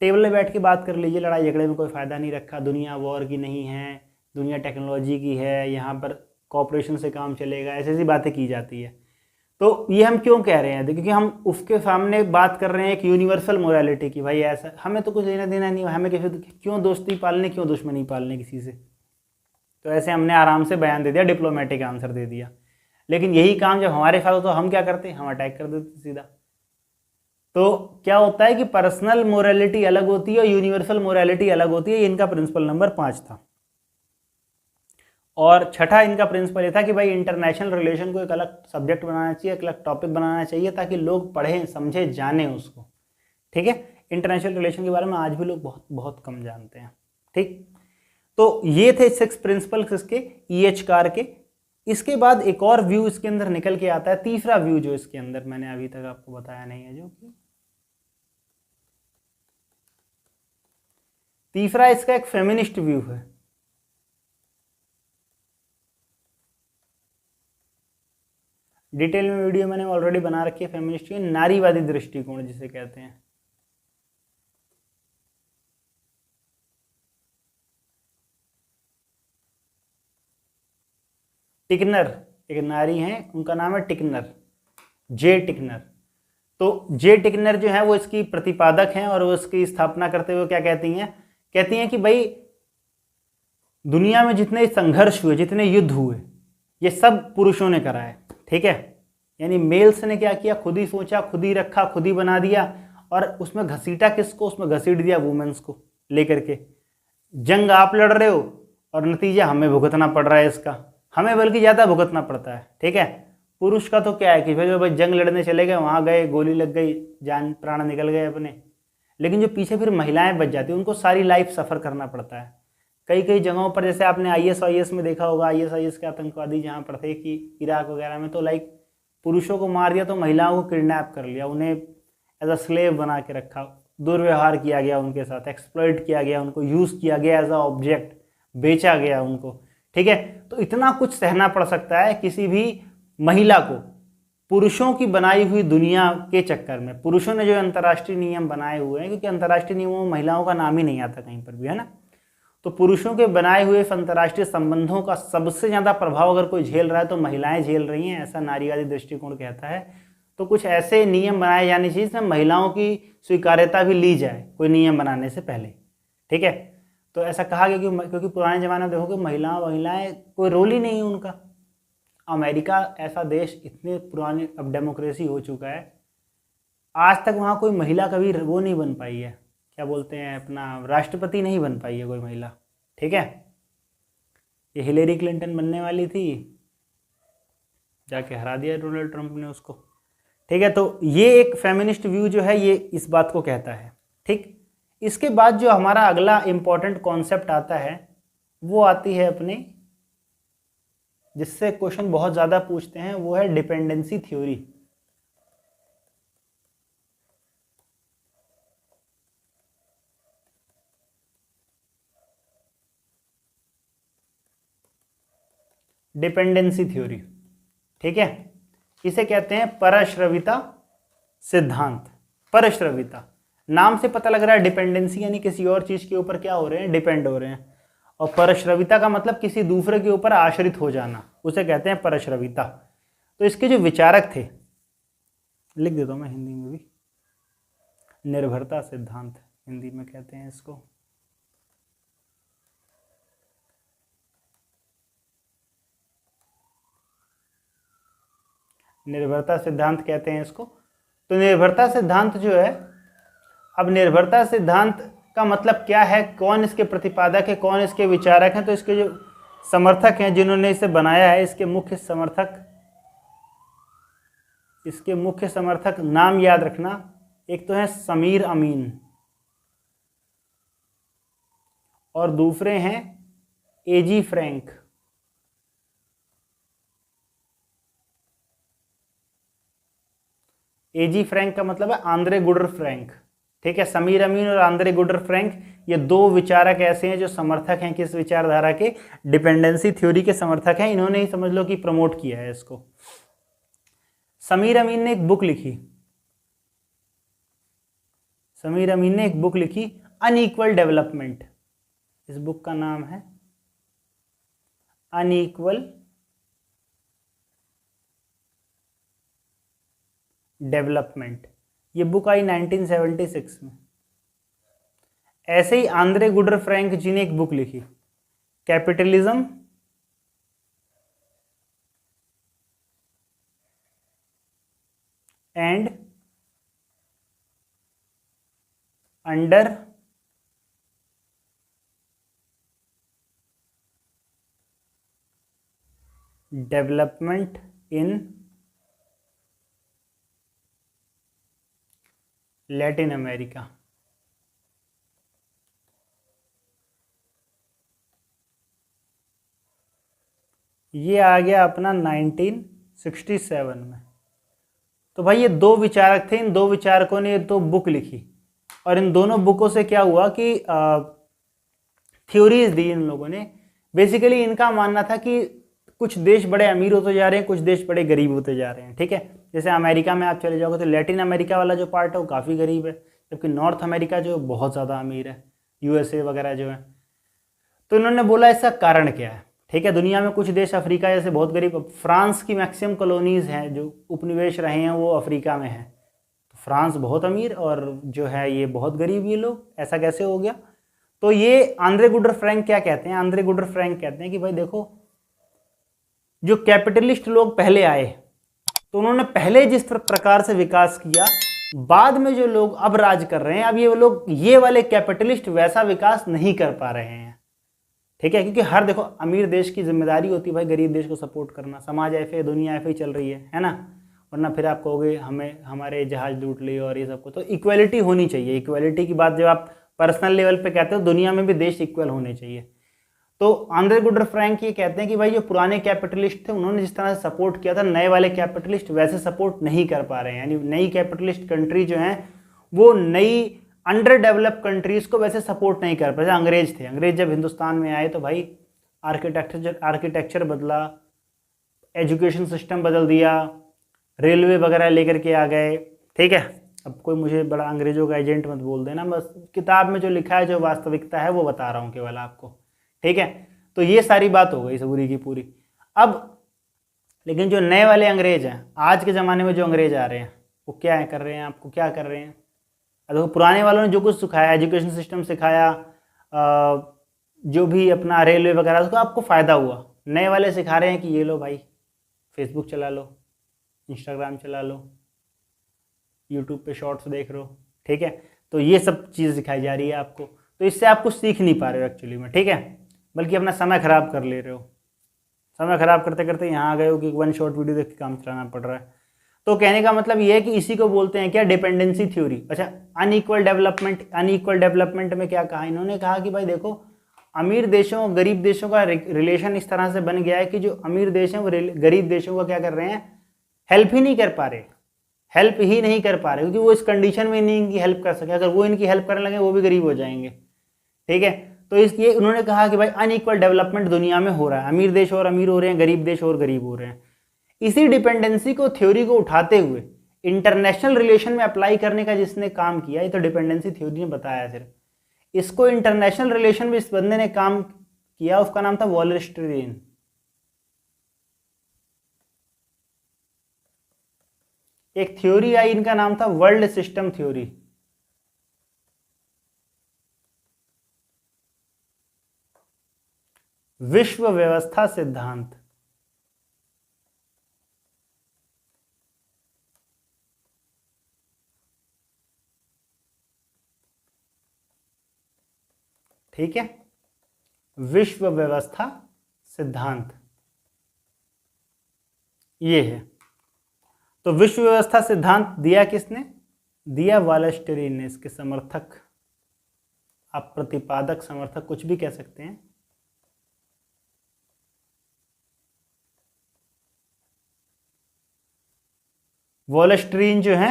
टेबल में बैठ के बात कर लीजिए, लड़ाई झगड़े में कोई फ़ायदा नहीं रखा, दुनिया वॉर की नहीं है, दुनिया टेक्नोलॉजी की है, यहाँ पर कॉपरेशन से काम चलेगा, ऐसी ऐसी बातें की जाती है। तो ये हम क्यों कह रहे हैं? क्योंकि हम उसके सामने बात कर रहे हैं एक यूनिवर्सल मोरालिटी की, भाई ऐसा हमें तो कुछ लेना देना नहीं, हमें किसी क्यों दोस्ती पालने, क्यों दुश्मनी पालने किसी से। तो ऐसे हमने आराम से बयान दे दिया, डिप्लोमेटिक आंसर दे दिया। लेकिन यही काम जब हमारे साथ हो तो हम क्या करते हैं? हम अटैक कर देते सीधा। तो क्या होता है कि पर्सनल मोरालिटी अलग होती है और यूनिवर्सल मोरालिटी अलग होती है। इनका प्रिंसिपल नंबर 5 था। और छठा इनका प्रिंसिपल ये था कि भाई इंटरनेशनल रिलेशन को एक अलग सब्जेक्ट बनाना चाहिए, एक अलग टॉपिक बनाना चाहिए, ताकि लोग पढ़ें, समझें, जानें उसको। ठीक है, इंटरनेशनल रिलेशन के बारे में आज भी लोग बहुत बहुत कम जानते हैं। ठीक, तो ये थे 6 प्रिंसिपल्स इसके EH कार के। इसके बाद एक और व्यू इसके अंदर निकल के आता है, तीसरा व्यू जो इसके अंदर मैंने अभी तक आपको बताया नहीं है, जो कि तीसरा इसका एक फेमिनिस्ट व्यू है। डिटेल में वीडियो मैंने ऑलरेडी बना रखी है फेमिनिस्ट की, नारीवादी दृष्टिकोण जिसे कहते हैं। टिकनर एक नारी हैं, उनका नाम है टिकनर, जे टिकनर। तो जे टिकनर जो है वो इसकी प्रतिपादक हैं और वो इसकी स्थापना करते हुए क्या कहती हैं? कहती हैं कि भाई दुनिया में जितने संघर्ष हुए, जितने युद्ध हुए, ये सब पुरुषों ने करा है। ठीक है, यानी मेल्स ने क्या किया? खुद ही सोचा, खुद ही रखा, खुद ही बना दिया, और उसमें घसीटा किसको? उसमें घसीट दिया वुमेन्स को लेकर के। जंग आप लड़ रहे हो और नतीजा हमें भुगतना पड़ रहा है इसका, हमें बल्कि ज़्यादा भुगतना पड़ता है। ठीक है, पुरुष का तो क्या है कि भाई जंग लड़ने चले गए, वहाँ गए, गोली लग गई, जान प्राण निकल गए अपने। लेकिन जो पीछे फिर महिलाएं बच जाती हैं, उनको सारी लाइफ सफ़र करना पड़ता है। कई कई जगहों पर, जैसे आपने IS में देखा होगा, IS के आतंकवादी जहाँ पर थे कि इराक वगैरह में, तो लाइक पुरुषों को मार दिया तो महिलाओं को किडनैप कर लिया, उन्हें एज अ स्लेव बना के रखा, दुर्व्यवहार किया गया उनके साथ, एक्सप्लॉइट किया गया, उनको यूज़ किया गया एज अ ऑब्जेक्ट, बेचा गया उनको। ठीक है, तो इतना कुछ सहना पड़ सकता है किसी भी महिला को पुरुषों की बनाई हुई दुनिया के चक्कर में। पुरुषों ने जो अंतर्राष्ट्रीय नियम बनाए हुए हैं, क्योंकि अंतर्राष्ट्रीय नियमों में महिलाओं का नाम ही नहीं आता कहीं पर भी, है ना। तो पुरुषों के बनाए हुए अंतर्राष्ट्रीय संबंधों का सबसे ज़्यादा प्रभाव अगर कोई झेल रहा है तो महिलाएं झेल रही हैं, ऐसा नारीवादी दृष्टिकोण कहता है। तो कुछ ऐसे नियम बनाए जाने चाहिए जिसमें महिलाओं की स्वीकार्यता भी ली जाए कोई नियम बनाने से पहले। ठीक है, तो ऐसा कहा गया क्योंकि पुराने ज़माने में देखोगे महिलाएं कोई रोल ही नहीं है उनका। अमेरिका ऐसा देश, इतने पुराने, अब डेमोक्रेसी हो चुका है, आज तक वहाँ कोई महिला कभी वो नहीं बन पाई है, क्या बोलते हैं अपना, राष्ट्रपति नहीं बन पाई है कोई महिला। ठीक है, ये हिलेरी क्लिंटन बनने वाली थी, जाके हरा दिया डोनाल्ड ट्रंप ने उसको। ठीक है, तो ये एक फेमिनिस्ट व्यू जो है ये इस बात को कहता है। ठीक, इसके बाद जो हमारा अगला इंपॉर्टेंट कॉन्सेप्ट आता है वो आती है अपने, जिससे क्वेश्चन बहुत ज़्यादा पूछते हैं, वो है डिपेंडेंसी थ्योरी। डिपेंडेंसी थ्योरी, ठीक है, इसे कहते हैं परश्रविता सिद्धांत। परश्रविता नाम से पता लग रहा है डिपेंडेंसी यानी किसी और चीज के ऊपर क्या हो रहे हैं, डिपेंड हो रहे हैं। और परश्रविता का मतलब किसी दूसरे के ऊपर आश्रित हो जाना, उसे कहते हैं परश्रविता। तो इसके जो विचारक थे, लिख देता हूं मैं हिंदी में भी, निर्भरता सिद्धांत हिंदी में कहते हैं इसको। निर्भरता सिद्धांत कहते हैं इसको। तो निर्भरता सिद्धांत जो है, अब निर्भरता सिद्धांत का मतलब क्या है, कौन इसके प्रतिपादक है, कौन इसके विचारक हैं, तो इसके जो समर्थक हैं जिन्होंने इसे बनाया है, इसके मुख्य समर्थक नाम याद रखना, एक तो है समीर अमीन और दूसरे हैं एजी फ्रैंक। एजी फ्रैंक का मतलब है आंद्रे गुडर फ्रैंक। ठीक है, समीर अमीन और आंद्रे गुडर फ्रैंक, ये दो विचारक ऐसे हैं जो समर्थक हैं किस विचारधारा के, डिपेंडेंसी थ्योरी के समर्थक हैं। इन्होंने ही समझ लो कि प्रमोट किया है इसको। समीर अमीन ने एक बुक लिखी, अनइक्वल डेवलपमेंट। इस बुक का नाम है अनइक्वल डेवलपमेंट, ये बुक आई 1976 में। ऐसे ही आंद्रे गुडर फ्रैंक जी ने एक बुक लिखी, capitalism and under development in Latin America. ये आ गया अपना 1967 में। तो भाई ये दो विचारक थे, इन दो विचारकों ने तो बुक लिखी, और इन दोनों बुकों से क्या हुआ कि थ्योरीज दी इन लोगों ने। बेसिकली इनका मानना था कि कुछ देश बड़े अमीर होते जा रहे हैं, कुछ देश बड़े गरीब होते जा रहे हैं। ठीक है, जैसे अमेरिका में आप चले जाओगे तो लैटिन अमेरिका वाला जो पार्ट है वो काफ़ी गरीब है, जबकि नॉर्थ अमेरिका जो बहुत ज़्यादा अमीर है, यूएसए वगैरह जो है। तो इन्होंने बोला इसका कारण क्या है। ठीक है, दुनिया में कुछ देश अफ्रीका जैसे बहुत गरीब, फ्रांस की मैक्सिमम कॉलोनीज हैं जो उपनिवेश रहे हैं वो अफ्रीका में हैं, तो फ्रांस बहुत अमीर और जो है ये बहुत गरीब, ये लोग ऐसा कैसे हो गया। तो ये आंद्रे गुडर फ्रैंक क्या कहते हैं, आंद्रे गुडर फ्रैंक कहते हैं कि भाई देखो, जो कैपिटलिस्ट लोग पहले आए तो उन्होंने पहले जिस प्रकार से विकास किया, बाद में जो लोग अब राज कर रहे हैं, अब ये लोग, ये वाले कैपिटलिस्ट वैसा विकास नहीं कर पा रहे हैं। ठीक है, क्योंकि हर देखो अमीर देश की जिम्मेदारी होती है भाई गरीब देश को सपोर्ट करना। समाज ऐसे, दुनिया ऐसे ही चल रही है ना, वरना फिर आप कहोगे हमें हमारे जहाज लूट लिए और ये सबको। तो इक्वलिटी होनी चाहिए। इक्वलिटी की बात जब आप पर्सनल लेवल पे कहते हो, दुनिया में भी देश इक्वल होने चाहिए। तो आंद्रे गुडर फ्रैंक ये कहते हैं कि भाई जो पुराने कैपिटलिस्ट थे उन्होंने जिस तरह से सपोर्ट किया था, नए वाले कैपिटलिस्ट वैसे सपोर्ट नहीं कर पा रहे हैं। यानी नई कैपिटलिस्ट कंट्री जो है वो नई अंडर डेवलप कंट्रीज को वैसे सपोर्ट नहीं कर पाए। अंग्रेज थे, अंग्रेज जब हिंदुस्तान में आए तो भाई आर्किटेक्चर बदला, एजुकेशन सिस्टम बदल दिया, रेलवे वगैरह लेकर के आ गए। ठीक है, अब कोई मुझे बड़ा अंग्रेजों का एजेंट मत बोल देना, बस किताब में जो लिखा है, जो वास्तविकता है वो बता रहा हूँ केवल आपको। ठीक है, तो ये सारी बात हो गई पूरी की पूरी। अब लेकिन जो नए वाले अंग्रेज हैं, आज के ज़माने में जो अंग्रेज आ रहे हैं वो क्या कर रहे हैं, आपको क्या कर रहे हैं। देखो पुराने वालों ने जो कुछ सिखाया, एजुकेशन सिस्टम सिखाया, जो भी अपना रेलवे वगैरह, उसका आपको फ़ायदा हुआ। नए वाले सिखा रहे हैं कि ये लो भाई फेसबुक चला लो, इंस्टाग्राम चला लो, यूट्यूब पे शॉर्ट्स देख लो। ठीक है, तो ये सब चीज़ सिखाई जा रही है आपको। तो इससे आप कुछ सीख नहीं पा रहे हो एक्चुअली में। ठीक है, बल्कि अपना समय ख़राब कर ले रहे हो। समय ख़राब करते करते यहाँ आ गए हो कि वन शॉर्ट वीडियो देख के काम चलाना पड़ रहा है। तो कहने का मतलब ये है कि इसी को बोलते हैं क्या, डिपेंडेंसी थ्योरी। अच्छा, अनइक्वल डेवलपमेंट में क्या कहा इन्होंने, कहा कि भाई देखो अमीर देशों और गरीब देशों का रिलेशन इस तरह से बन गया है कि जो अमीर देश हैं वो गरीब देशों का क्या कर रहे हैं, हेल्प ही नहीं कर पा रहे, क्योंकि वो इस कंडीशन में नहीं इनकी हेल्प कर सके। अगर वो इनकी हेल्प करने लगे वो भी गरीब हो जाएंगे। ठीक है, तो इसलिए उन्होंने कहा कि भाई अनइक्वल डेवलपमेंट दुनिया में हो रहा है, अमीर देश और अमीर हो रहे हैं, गरीब देश और गरीब हो रहे हैं। इसी डिपेंडेंसी को, थ्योरी को उठाते हुए इंटरनेशनल रिलेशन में अप्लाई करने का जिसने काम किया, ये तो डिपेंडेंसी थ्योरी ने बताया। सिर्फ इसको इंटरनेशनल रिलेशन में इस बंदे ने काम किया, उसका नाम था वॉलस्टीन। एक थ्योरी आई, इनका नाम था वर्ल्ड सिस्टम थ्योरी। विश्व व्यवस्था सिद्धांत। ठीक है, विश्व व्यवस्था सिद्धांत ये है। तो विश्व व्यवस्था सिद्धांत दिया किसने, दिया वॉलस्टीन ने। इसके समर्थक, आप प्रतिपादक, समर्थक कुछ भी कह सकते हैं। वॉलस्टीन जो है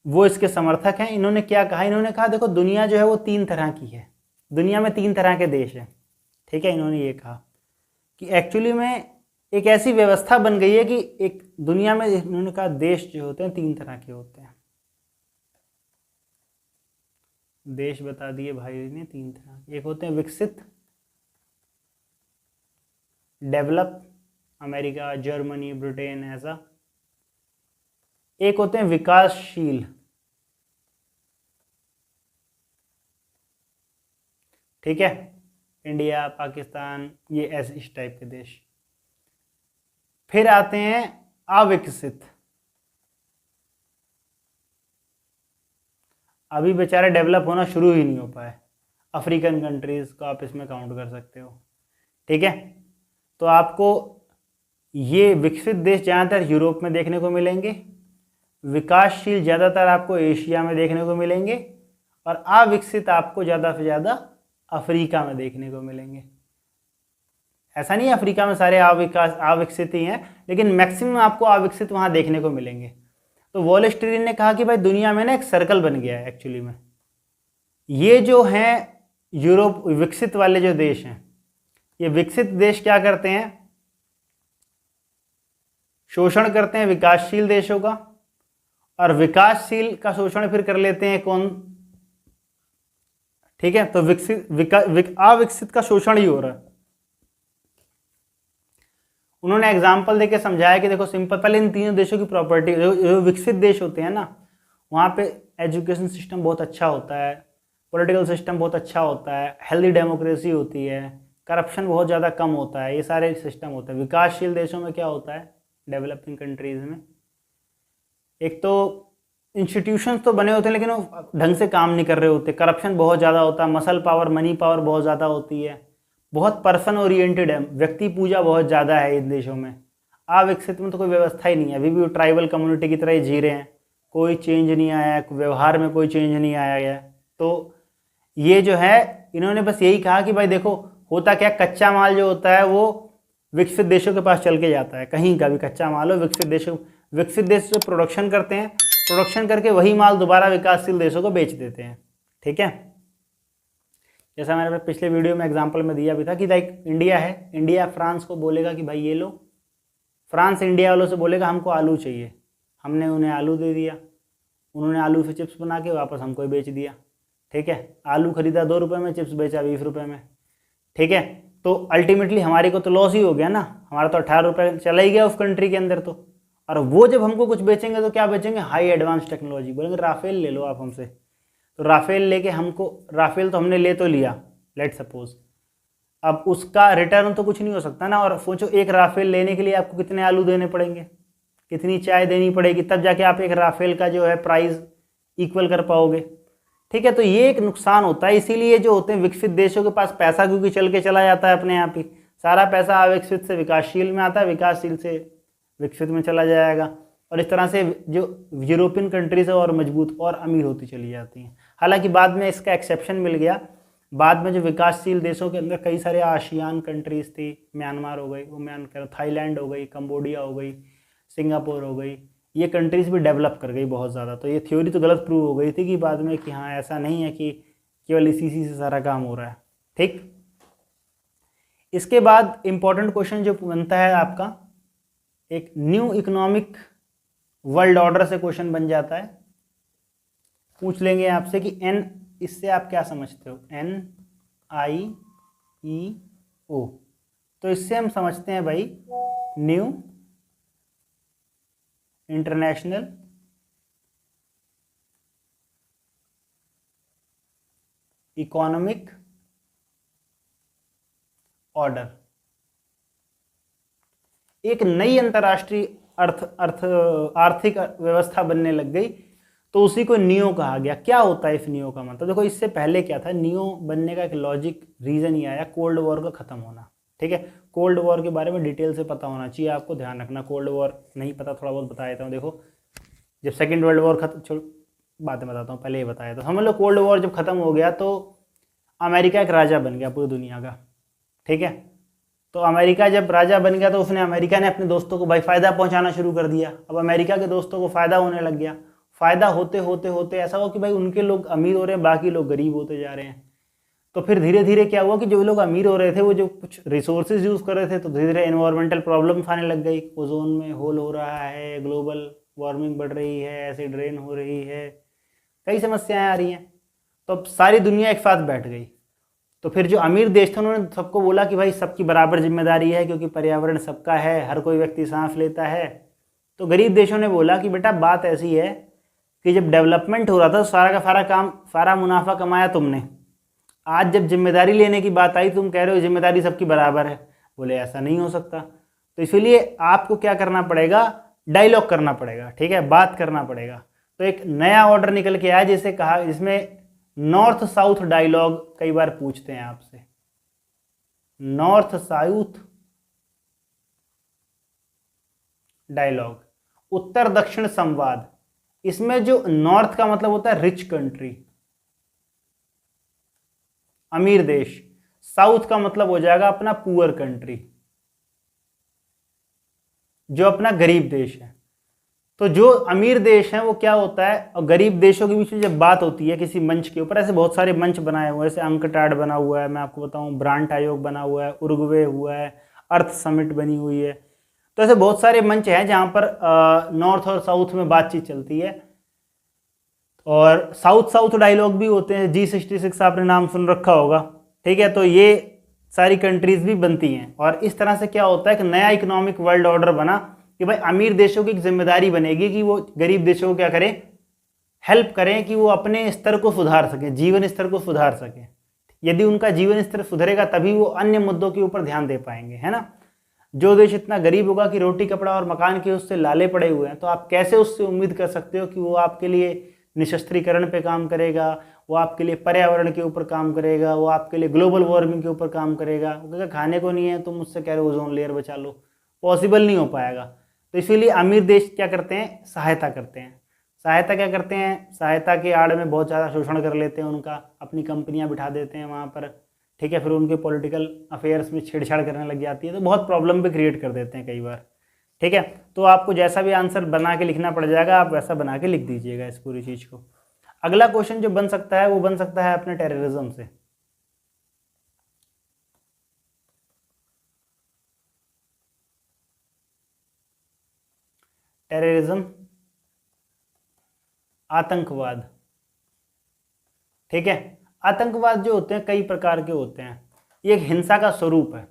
वो इसके समर्थक हैं। इन्होंने क्या कहा, इन्होंने कहा देखो दुनिया जो है वो 3 तरह की है, दुनिया में 3 तरह के देश हैं। ठीक है, इन्होंने ये कहा कि एक्चुअली में एक ऐसी व्यवस्था बन गई है कि एक दुनिया में, इन्होंने कहा देश जो होते हैं 3 तरह के होते हैं। देश बता दिए भाई ने 3 तरह। एक होते हैं विकसित, डेवलप, अमेरिका, जर्मनी, ब्रिटेन, ऐसा। एक होते हैं विकासशील, ठीक है, इंडिया, पाकिस्तान, ये ऐसे इस टाइप के देश। फिर आते हैं अविकसित, अभी बेचारे डेवलप होना शुरू ही नहीं हो पाए। अफ्रीकन कंट्रीज को आप इसमें काउंट कर सकते हो, ठीक है। तो आपको ये विकसित देश ज़्यादातर यूरोप में देखने को मिलेंगे, विकासशील ज़्यादातर आपको एशिया में देखने को मिलेंगे, और अविकसित आपको ज़्यादा से ज़्यादा अफ्रीका में देखने को मिलेंगे। ऐसा नहीं है अफ्रीका में सारे अविकसित ही हैं, लेकिन मैक्सिमम आपको अविकसित वहाँ देखने को मिलेंगे। तो वॉल स्ट्रीट ने कहा कि भाई दुनिया में ना एक सर्कल बन गया है एक्चुअली में। ये जो हैं यूरोप विकसित वाले जो देश हैं, ये विकसित देश क्या करते हैं, शोषण करते हैं विकासशील देशों का, और विकासशील का शोषण फिर कर लेते हैं कौन, ठीक है। तो अविकसित का शोषण ही हो रहा है। उन्होंने एग्जाम्पल देके समझाया कि देखो सिंपल, पहले इन तीनों देशों की प्रॉपर्टी, जो विकसित देश होते हैं ना, वहाँ पे एजुकेशन सिस्टम बहुत अच्छा होता है, पॉलिटिकल सिस्टम बहुत अच्छा होता है, हेल्दी डेमोक्रेसी होती है, करप्शन बहुत ज़्यादा कम होता है, ये सारे सिस्टम होते हैं। विकासशील देशों में क्या होता है, डेवलपिंग कंट्रीज़ में, एक तो इंस्टीट्यूशंस तो बने होते हैं लेकिन वो ढंग से काम नहीं कर रहे होते, करप्शन बहुत ज़्यादा होता है, मसल पावर, मनी पावर बहुत ज़्यादा होती है, बहुत पर्सन ओरिएंटेड है, व्यक्ति पूजा बहुत ज़्यादा है इन देशों में। अविकसित में तो कोई व्यवस्था ही नहीं है, अभी भी वो ट्राइबल कम्युनिटी की तरह ही जी रहे हैं, कोई चेंज नहीं आया है, व्यवहार में कोई चेंज नहीं आया है। तो ये जो है, इन्होंने बस यही कहा कि भाई देखो होता क्या, कच्चा माल जो होता है वो विकसित देशों के पास चल के जाता है, कहीं का भी कच्चा माल हो, विकसित देश जो प्रोडक्शन करते हैं, प्रोडक्शन करके वही माल दोबारा विकासशील देशों को बेच देते हैं, ठीक है। जैसा मैंने पिछले वीडियो में एग्जांपल में दिया भी था कि लाइक इंडिया है, इंडिया फ्रांस को बोलेगा कि भाई ये लो, फ्रांस इंडिया वालों से बोलेगा हमको आलू चाहिए, हमने उन्हें आलू दे दिया, उन्होंने आलू से चिप्स बना के वापस हमको ही बेच दिया, ठीक है। आलू खरीदा 2 रुपये में, चिप्स बेचा 20 रुपये में, ठीक है। तो अल्टीमेटली हमारे को तो लॉस ही हो गया ना, हमारा तो 18 रुपये चला ही गया उस कंट्री के अंदर। तो और वो जब हमको कुछ बेचेंगे तो क्या बेचेंगे, हाई एडवांस टेक्नोलॉजी, बोलेंगे राफेल ले लो आप हमसे, तो राफेल लेके हमको, राफेल तो हमने ले तो लिया लेट सपोज, अब उसका रिटर्न तो कुछ नहीं हो सकता ना। और सोचो एक राफेल लेने के लिए आपको कितने आलू देने पड़ेंगे, कितनी चाय देनी पड़ेगी, तब जाके आप एक राफेल का जो है प्राइस इक्वल कर पाओगे, ठीक है। तो ये एक नुकसान होता है, इसीलिए जो होते हैं विकसित देशों के पास पैसा क्योंकि चल के चला जाता है अपने आप ही, सारा पैसा अविकसित से विकासशील में आता है, विकासशील से विकसित में चला जाएगा, और इस तरह से जो यूरोपियन कंट्रीज है और मजबूत और अमीर होती चली जाती हैं। हालांकि बाद में इसका एक्सेप्शन मिल गया, बाद में जो विकासशील देशों के अंदर कई सारे आसियान कंट्रीज थी, म्यांमार हो गई, वो म्यांमार, थाईलैंड हो गई, कंबोडिया हो गई, सिंगापुर हो गई, ये कंट्रीज़ भी डेवलप कर गई बहुत ज़्यादा। तो ये थ्योरी तो गलत प्रूव हो गई थी कि बाद में कि हाँ ऐसा नहीं है कि केवल इसी से सारा काम हो रहा है, ठीक। इसके बाद इम्पोर्टेंट क्वेश्चन जो बनता है आपका, एक न्यू इकोनॉमिक वर्ल्ड ऑर्डर से क्वेश्चन बन जाता है, पूछ लेंगे आपसे कि एन, इससे आप क्या समझते हो, NIEO, तो इससे हम समझते हैं भाई न्यू इंटरनेशनल इकोनॉमिक ऑर्डर, एक नई अंतर्राष्ट्रीय आर्थिक व्यवस्था बनने लग गई, तो उसी को नियो कहा गया। क्या होता है इस नियो का मतलब, देखो इससे पहले क्या था, नियो बनने का एक लॉजिक रीजन ये आया, कोल्ड वॉर का खत्म होना, ठीक है। कोल्ड वॉर के बारे में डिटेल से पता होना चाहिए आपको, ध्यान रखना, कोल्ड वॉर नहीं पता थोड़ा बहुत बता देता हूँ। देखो जब सेकेंड वर्ल्ड वॉर खत्म, बातें बताता हूँ, पहले ये बताया था, समझ लो कोल्ड वॉर जब खत्म हो गया तो अमेरिका एक राजा बन गया पूरी दुनिया का, ठीक है। तो अमेरिका जब राजा बन गया तो अमेरिका ने अपने दोस्तों को भाई फ़ायदा पहुंचाना शुरू कर दिया। अब अमेरिका के दोस्तों को फ़ायदा होने लग गया, फ़ायदा होते होते होते ऐसा हुआ कि भाई उनके लोग अमीर हो रहे हैं, बाकी लोग गरीब होते जा रहे हैं। तो फिर धीरे धीरे क्या हुआ कि जो लोग अमीर हो रहे थे वो जो कुछ रिसोर्सेज यूज़ कर रहे थे, तो धीरे धीरे एनवायरमेंटल प्रॉब्लम्स आने लग गई, ओजोन में होल हो रहा है, ग्लोबल वार्मिंग बढ़ रही है, एसिड रेन हो रही है, कई समस्याएं आ रही हैं। तो अब सारी दुनिया एक साथ बैठ गई। तो फिर जो अमीर देश थे उन्होंने सबको बोला कि भाई सबकी बराबर जिम्मेदारी है, क्योंकि पर्यावरण सबका है, हर कोई व्यक्ति सांस लेता है, तो गरीब देशों ने बोला कि बेटा बात ऐसी है कि जब डेवलपमेंट हो रहा था तो सारा का सारा काम, सारा मुनाफा कमाया तुमने, आज जब जिम्मेदारी लेने की बात आई तुम कह रहे हो जिम्मेदारी सबकी बराबर है। बोले ऐसा नहीं हो सकता, तो इसलिए आपको क्या करना पड़ेगा, डायलॉग करना पड़ेगा, ठीक है, बात करना पड़ेगा। तो एक नया ऑर्डर निकल के आया जिसे कहा, जिसमें नॉर्थ साउथ डायलॉग कई बार पूछते हैं आपसे, नॉर्थ साउथ डायलॉग, उत्तर दक्षिण संवाद। इसमें जो नॉर्थ का मतलब होता है रिच कंट्री, अमीर देश, साउथ का मतलब हो जाएगा अपना पुअर कंट्री, जो अपना गरीब देश है। तो जो अमीर देश है वो क्या होता है, और गरीब देशों के बीच में जब बात होती है किसी मंच के ऊपर, ऐसे बहुत सारे मंच बनाए हुए हैं, जैसे अंकटाड बना हुआ है, मैं आपको बताऊं ब्रांट आयोग बना हुआ है, उरुग्वे हुआ है, अर्थ समिट बनी हुई है, तो ऐसे बहुत सारे मंच हैं जहां पर नॉर्थ और साउथ में बातचीत चलती है। और साउथ साउथ डायलॉग भी होते हैं, G66 आपने नाम सुन रखा होगा, ठीक है। तो ये सारी कंट्रीज भी बनती हैं, और इस तरह से क्या होता है कि नया इकोनॉमिक वर्ल्ड ऑर्डर बना कि भाई अमीर देशों की एक जिम्मेदारी बनेगी कि वो गरीब देशों को क्या करें, हेल्प करें कि वो अपने स्तर को सुधार सकें, जीवन स्तर को सुधार सकें। यदि उनका जीवन स्तर सुधरेगा तभी वो अन्य मुद्दों के ऊपर ध्यान दे पाएंगे, है ना। जो देश इतना गरीब होगा कि रोटी कपड़ा और मकान के उससे लाले पड़े हुए हैं, तो आप कैसे उससे उम्मीद कर सकते हो कि वो आपके लिए निशस्त्रीकरण पे काम करेगा, वो आपके लिए पर्यावरण के ऊपर काम करेगा, वो आपके लिए ग्लोबल वार्मिंग के ऊपर काम करेगा। क्योंकि खाने को नहीं है तो मुझसे कह रहे हो ओजोन लेयर बचा लो, पॉसिबल नहीं हो पाएगा। तो इसीलिए अमीर देश क्या करते हैं, सहायता करते हैं। सहायता क्या करते हैं, सहायता के आड़ में बहुत ज़्यादा शोषण कर लेते हैं उनका, अपनी कंपनियां बिठा देते हैं वहाँ पर, ठीक है। फिर उनके पॉलिटिकल अफेयर्स में छेड़छाड़ करने लग जाती है, तो बहुत प्रॉब्लम भी क्रिएट कर देते हैं कई बार, ठीक है। तो आपको जैसा भी आंसर बना के लिखना पड़ जाएगा, आप वैसा बना के लिख दीजिएगा इस पूरी चीज़ को। अगला क्वेश्चन जो बन सकता है वो बन सकता है अपने टेररिज्म से। टेररिज्म, आतंकवाद, ठीक है। आतंकवाद जो होते हैं कई प्रकार के होते हैं, ये एक हिंसा का स्वरूप है,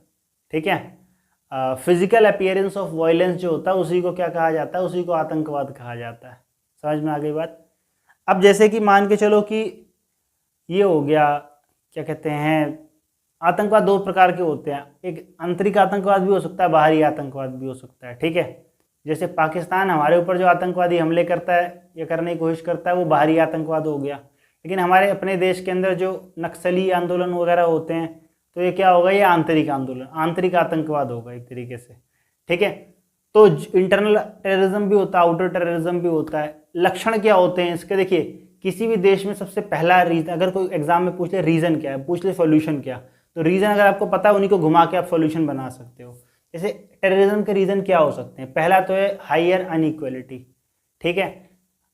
ठीक है। फिजिकल अपीयरेंस ऑफ वायलेंस जो होता है उसी को क्या कहा जाता है, उसी को आतंकवाद कहा जाता है। समझ में आ गई बात। अब जैसे कि मान के चलो कि ये हो गया, क्या कहते हैं, आतंकवाद दो प्रकार के होते हैं, एक आंतरिक आतंकवाद भी हो सकता है, बाहरी आतंकवाद भी हो सकता है, ठीक है। जैसे पाकिस्तान हमारे ऊपर जो आतंकवादी हमले करता है या करने की कोशिश करता है वो बाहरी आतंकवाद हो गया। लेकिन हमारे अपने देश के अंदर जो नक्सली आंदोलन वगैरह होते हैं तो ये क्या होगा, ये आंतरिक आंदोलन, आंतरिक आतंकवाद होगा एक तरीके से, ठीक है। तो इंटरनल टेररिज्म भी होता है, आउटर टेररिज्म भी होता है। लक्षण क्या होते हैं इसके, देखिए किसी भी देश में सबसे पहला रीजन, अगर कोई एग्जाम में पूछ ले रीजन क्या है, पूछ ले सॉल्यूशन क्या, तो रीजन अगर आपको पता है उन्हीं को घुमा के आप सॉल्यूशन बना सकते हो। जैसे टेररिज्म के रीजन क्या हो सकते हैं, पहला तो है हायर अनइक्वलिटी, ठीक है।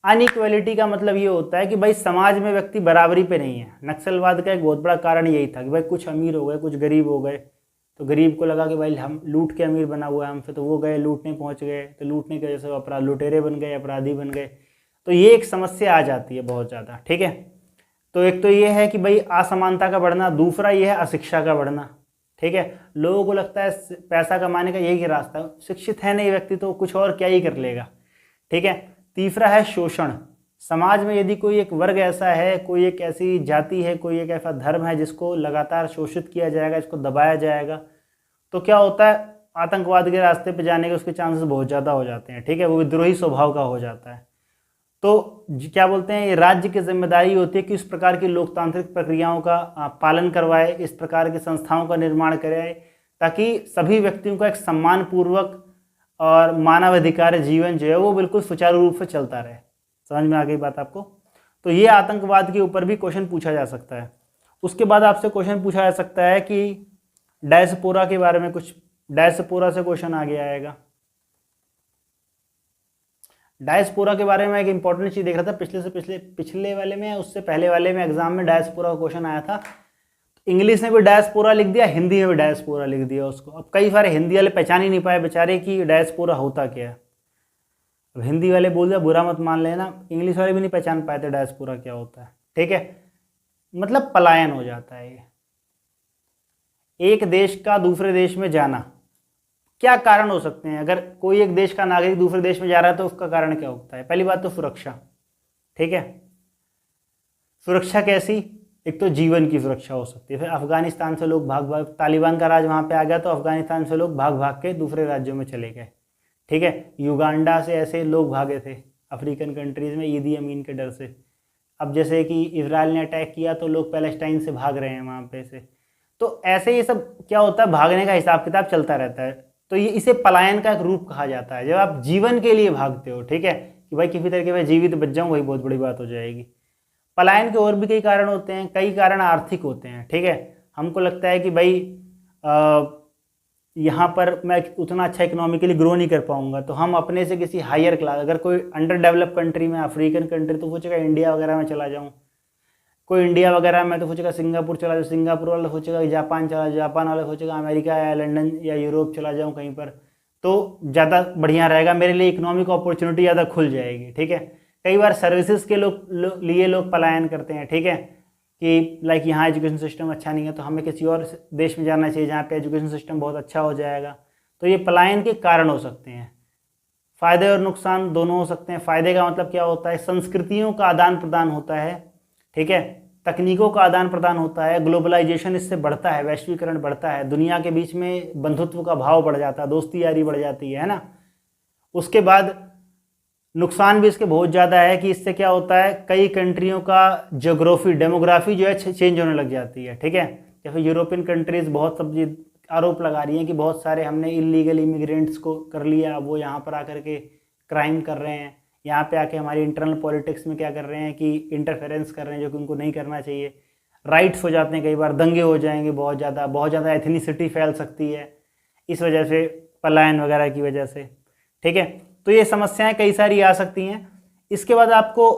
अनइक्वलिटी का मतलब ये होता है कि भाई समाज में व्यक्ति बराबरी पे नहीं है। नक्सलवाद का एक बहुत बड़ा कारण यही था कि भाई कुछ अमीर हो गए, कुछ गरीब हो गए, तो गरीब को लगा कि भाई हम लूट के अमीर बना हुआ है हमसे, तो वो गए लूटने पहुंच गए, तो लूटने की वजह से अपराध, लुटेरे बन गए, अपराधी बन गए। तो ये एक समस्या आ जाती है बहुत ज़्यादा, ठीक है। तो एक तो ये है कि भाई असमानता का बढ़ना, दूसरा ये है अशिक्षा का बढ़ना, ठीक है। लोगों को लगता है पैसा कमाने का यही रास्ता है, शिक्षित है नहीं व्यक्ति तो कुछ और क्या ही कर लेगा, ठीक है। तीसरा है शोषण। समाज में यदि कोई एक वर्ग ऐसा है, कोई एक ऐसी जाति है, कोई एक ऐसा धर्म है जिसको लगातार शोषित किया जाएगा, इसको दबाया जाएगा, तो क्या होता है, आतंकवाद के रास्ते पे जाने के उसके चांसेस बहुत ज़्यादा हो जाते हैं, ठीक है। वो विद्रोही स्वभाव का हो जाता है। तो क्या बोलते हैं, ये राज्य की जिम्मेदारी होती है कि इस प्रकार की लोकतांत्रिक प्रक्रियाओं का पालन करवाए, इस प्रकार की संस्थाओं का निर्माण कराए, ताकि सभी व्यक्तियों का एक सम्मानपूर्वक और मानवाधिकार जीवन जो है वो बिल्कुल सुचारू रूप से चलता रहे। समझ में आ गई बात आपको। तो ये आतंकवाद के ऊपर भी क्वेश्चन पूछा जा सकता है। उसके बाद आपसे क्वेश्चन पूछा जा सकता है कि डायस्पोरा के बारे में कुछ, डायस्पोरा से क्वेश्चन आगे आएगा। डायस्पोरा के बारे में एक इंपॉर्टेंट चीज़ देख रहा था, पिछले वाले में, उससे पहले वाले में एग्जाम में डायस्पोरा का क्वेश्चन आया था। इंग्लिश में भी डायस्पोरा लिख दिया, हिंदी में भी डायस्पोरा लिख दिया उसको। अब कई सारे हिंदी वाले पहचान ही नहीं पाए बेचारे कि डायस्पोरा होता क्या है। अब हिंदी वाले बोल दिया, बुरा मत मान लेना, इंग्लिश वाले भी नहीं पहचान पाए थे डायस्पोरा क्या होता है, ठीक है। मतलब पलायन हो जाता है ये, एक देश का दूसरे देश में जाना, क्या कारण हो सकते हैं? अगर कोई एक देश का नागरिक दूसरे देश में जा रहा है तो उसका कारण क्या होता है? पहली बात तो सुरक्षा, ठीक है। सुरक्षा कैसी? एक तो जीवन की सुरक्षा हो सकती है। फिर अफगानिस्तान से लोग भाग भाग, तालिबान का राज वहाँ पे आ गया तो अफगानिस्तान से लोग भाग भाग के दूसरे राज्यों में चले गए, ठीक है। युगांडा से ऐसे लोग भागे थे अफ्रीकन कंट्रीज़ में ईदी अमीन के डर से। अब जैसे कि इजराइल ने अटैक किया तो लोग पैलेस्टाइन से भाग रहे हैं वहाँ पे से। तो ऐसे ये सब क्या होता है, भागने का हिसाब किताब चलता रहता है। तो ये इसे पलायन का एक रूप कहा जाता है, जब आप जीवन के लिए भागते हो, ठीक है, कि भाई किसी तरीके में जीवित बच जाऊँ, वही बहुत बड़ी बात हो जाएगी। पलायन के और भी कई कारण होते हैं, कई कारण आर्थिक होते हैं, ठीक है। हमको लगता है कि भाई यहाँ पर मैं उतना अच्छा इकोनॉमिकली ग्रो नहीं कर पाऊंगा, तो हम अपने से किसी हायर क्लास, अगर कोई अंडर डेवलप कंट्री में, अफ्रीकन कंट्री, तो सोचेगा इंडिया वगैरह में चला जाऊँ। कोई इंडिया वगैरह में तो सोचेगा सिंगापुर चला जाऊँ, सिंगापुर वाला सोचेगा जापान चला, जापान वाला सोचेगा अमेरिका या लंदन या यूरोप चला जाऊँ कहीं पर, तो ज़्यादा बढ़िया रहेगा मेरे लिए, इकोनॉमिक अपॉर्चुनिटी ज़्यादा खुल जाएगी, ठीक है। कई बार सर्विसेज के लिए लोग पलायन करते हैं, ठीक है, कि लाइक यहाँ एजुकेशन सिस्टम अच्छा नहीं है तो हमें किसी और देश में जाना चाहिए जहाँ पे एजुकेशन सिस्टम बहुत अच्छा हो जाएगा। तो ये पलायन के कारण हो सकते हैं। फ़ायदे और नुकसान दोनों हो सकते हैं। फ़ायदे का मतलब क्या होता है? संस्कृतियों का आदान प्रदान होता है, ठीक है, तकनीकों का आदान प्रदान होता है, ग्लोबलाइजेशन इससे बढ़ता है, वैश्वीकरण बढ़ता है, दुनिया के बीच में बंधुत्व का भाव बढ़ जाता है, दोस्ती यारी बढ़ जाती है ना। उसके बाद नुकसान भी इसके बहुत ज़्यादा है कि इससे क्या होता है, कई कंट्रियों का ज्योग्राफी, डेमोग्राफी जो है चेंज होने लग जाती है, ठीक है। जैसे यूरोपियन कंट्रीज़ बहुत सब आरोप लगा रही हैं कि बहुत सारे हमने इलीगल इमिग्रेंट्स को कर लिया, वो यहाँ पर आकर के क्राइम कर रहे हैं, यहाँ पे आके हमारी इंटरनल पॉलिटिक्स में क्या कर रहे हैं कि इंटरफेरेंस कर रहे हैं, जो कि उनको नहीं करना चाहिए। राइट्स हो जाते हैं, कई बार दंगे हो जाएंगे, बहुत ज़्यादा एथनिसिटी फैल सकती है इस वजह से, पलायन वगैरह की वजह से, ठीक है। तो ये समस्याएं कई सारी आ सकती हैं। इसके बाद आपको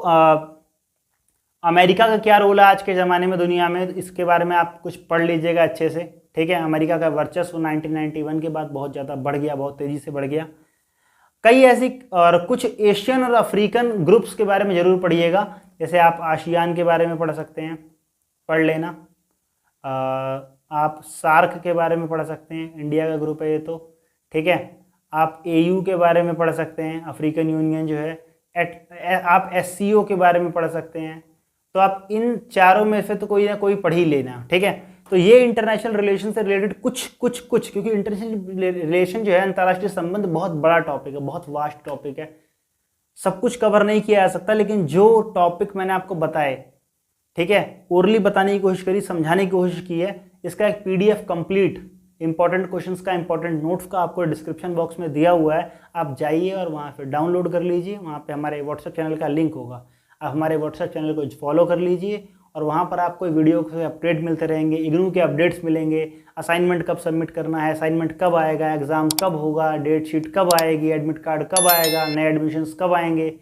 अमेरिका का क्या रोल है आज के ज़माने में दुनिया में, इसके बारे में आप कुछ पढ़ लीजिएगा अच्छे से, ठीक है। अमेरिका का वर्चस्व 1991 के बाद बहुत ज़्यादा बढ़ गया, बहुत तेज़ी से बढ़ गया। कई ऐसी और कुछ एशियन और अफ्रीकन ग्रुप्स के बारे में ज़रूर पढ़िएगा, जैसे आप आसियान के बारे में पढ़ सकते हैं, पढ़ लेना। आप सार्क के बारे में पढ़ सकते हैं, इंडिया का ग्रुप है ये तो, ठीक है। आप AU के बारे में पढ़ सकते हैं, अफ्रीकन यूनियन जो है। आप SCO के बारे में पढ़ सकते हैं। तो आप इन चारों में से तो कोई ना कोई पढ़ ही लेना, ठीक है। तो ये इंटरनेशनल रिलेशन से रिलेटेड कुछ क्योंकि इंटरनेशनल रिलेशन जो है, अंतर्राष्ट्रीय संबंध, बहुत बड़ा टॉपिक है, बहुत वास्ट टॉपिक है, सब कुछ कवर नहीं किया जा सकता। लेकिन जो टॉपिक मैंने आपको बताए, ठीक है, ओरली बताने की कोशिश करी, समझाने की कोशिश की है, इसका एक PDF कंप्लीट इंपॉर्टेंट क्वेश्चंस का, इंपॉर्टेंट नोट्स का आपको डिस्क्रिप्शन बॉक्स में दिया हुआ है। आप जाइए और वहाँ पे डाउनलोड कर लीजिए, वहाँ पे हमारे व्हाट्सएप चैनल का लिंक होगा, आप हमारे व्हाट्सएप चैनल को फॉलो कर लीजिए और वहाँ पर आपको वीडियो के अपडेट मिलते रहेंगे, इग्नू के अपडेट्स मिलेंगे, असाइनमेंट कब सबमिट करना है, असाइनमेंट कब आएगा, एग्ज़ाम कब होगा, डेट शीट कब आएगी, एडमिट कार्ड कब आएगा, नए एडमिशन्स कब आएंगे,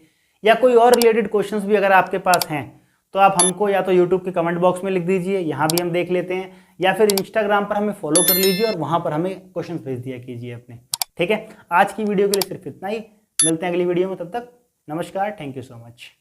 या कोई और रिलेटेड क्वेश्चंस भी अगर आपके पास हैं तो आप हमको या तो यूट्यूब के कमेंट बॉक्स में लिख दीजिए, यहाँ भी हम देख लेते हैं, या फिर इंस्टाग्राम पर हमें फॉलो कर लीजिए और वहाँ पर हमें क्वेश्चन भेज दिया कीजिए अपने, ठीक है। आज की वीडियो के लिए सिर्फ इतना ही, मिलते हैं अगली वीडियो में, तब तक नमस्कार, थैंक यू सो मच।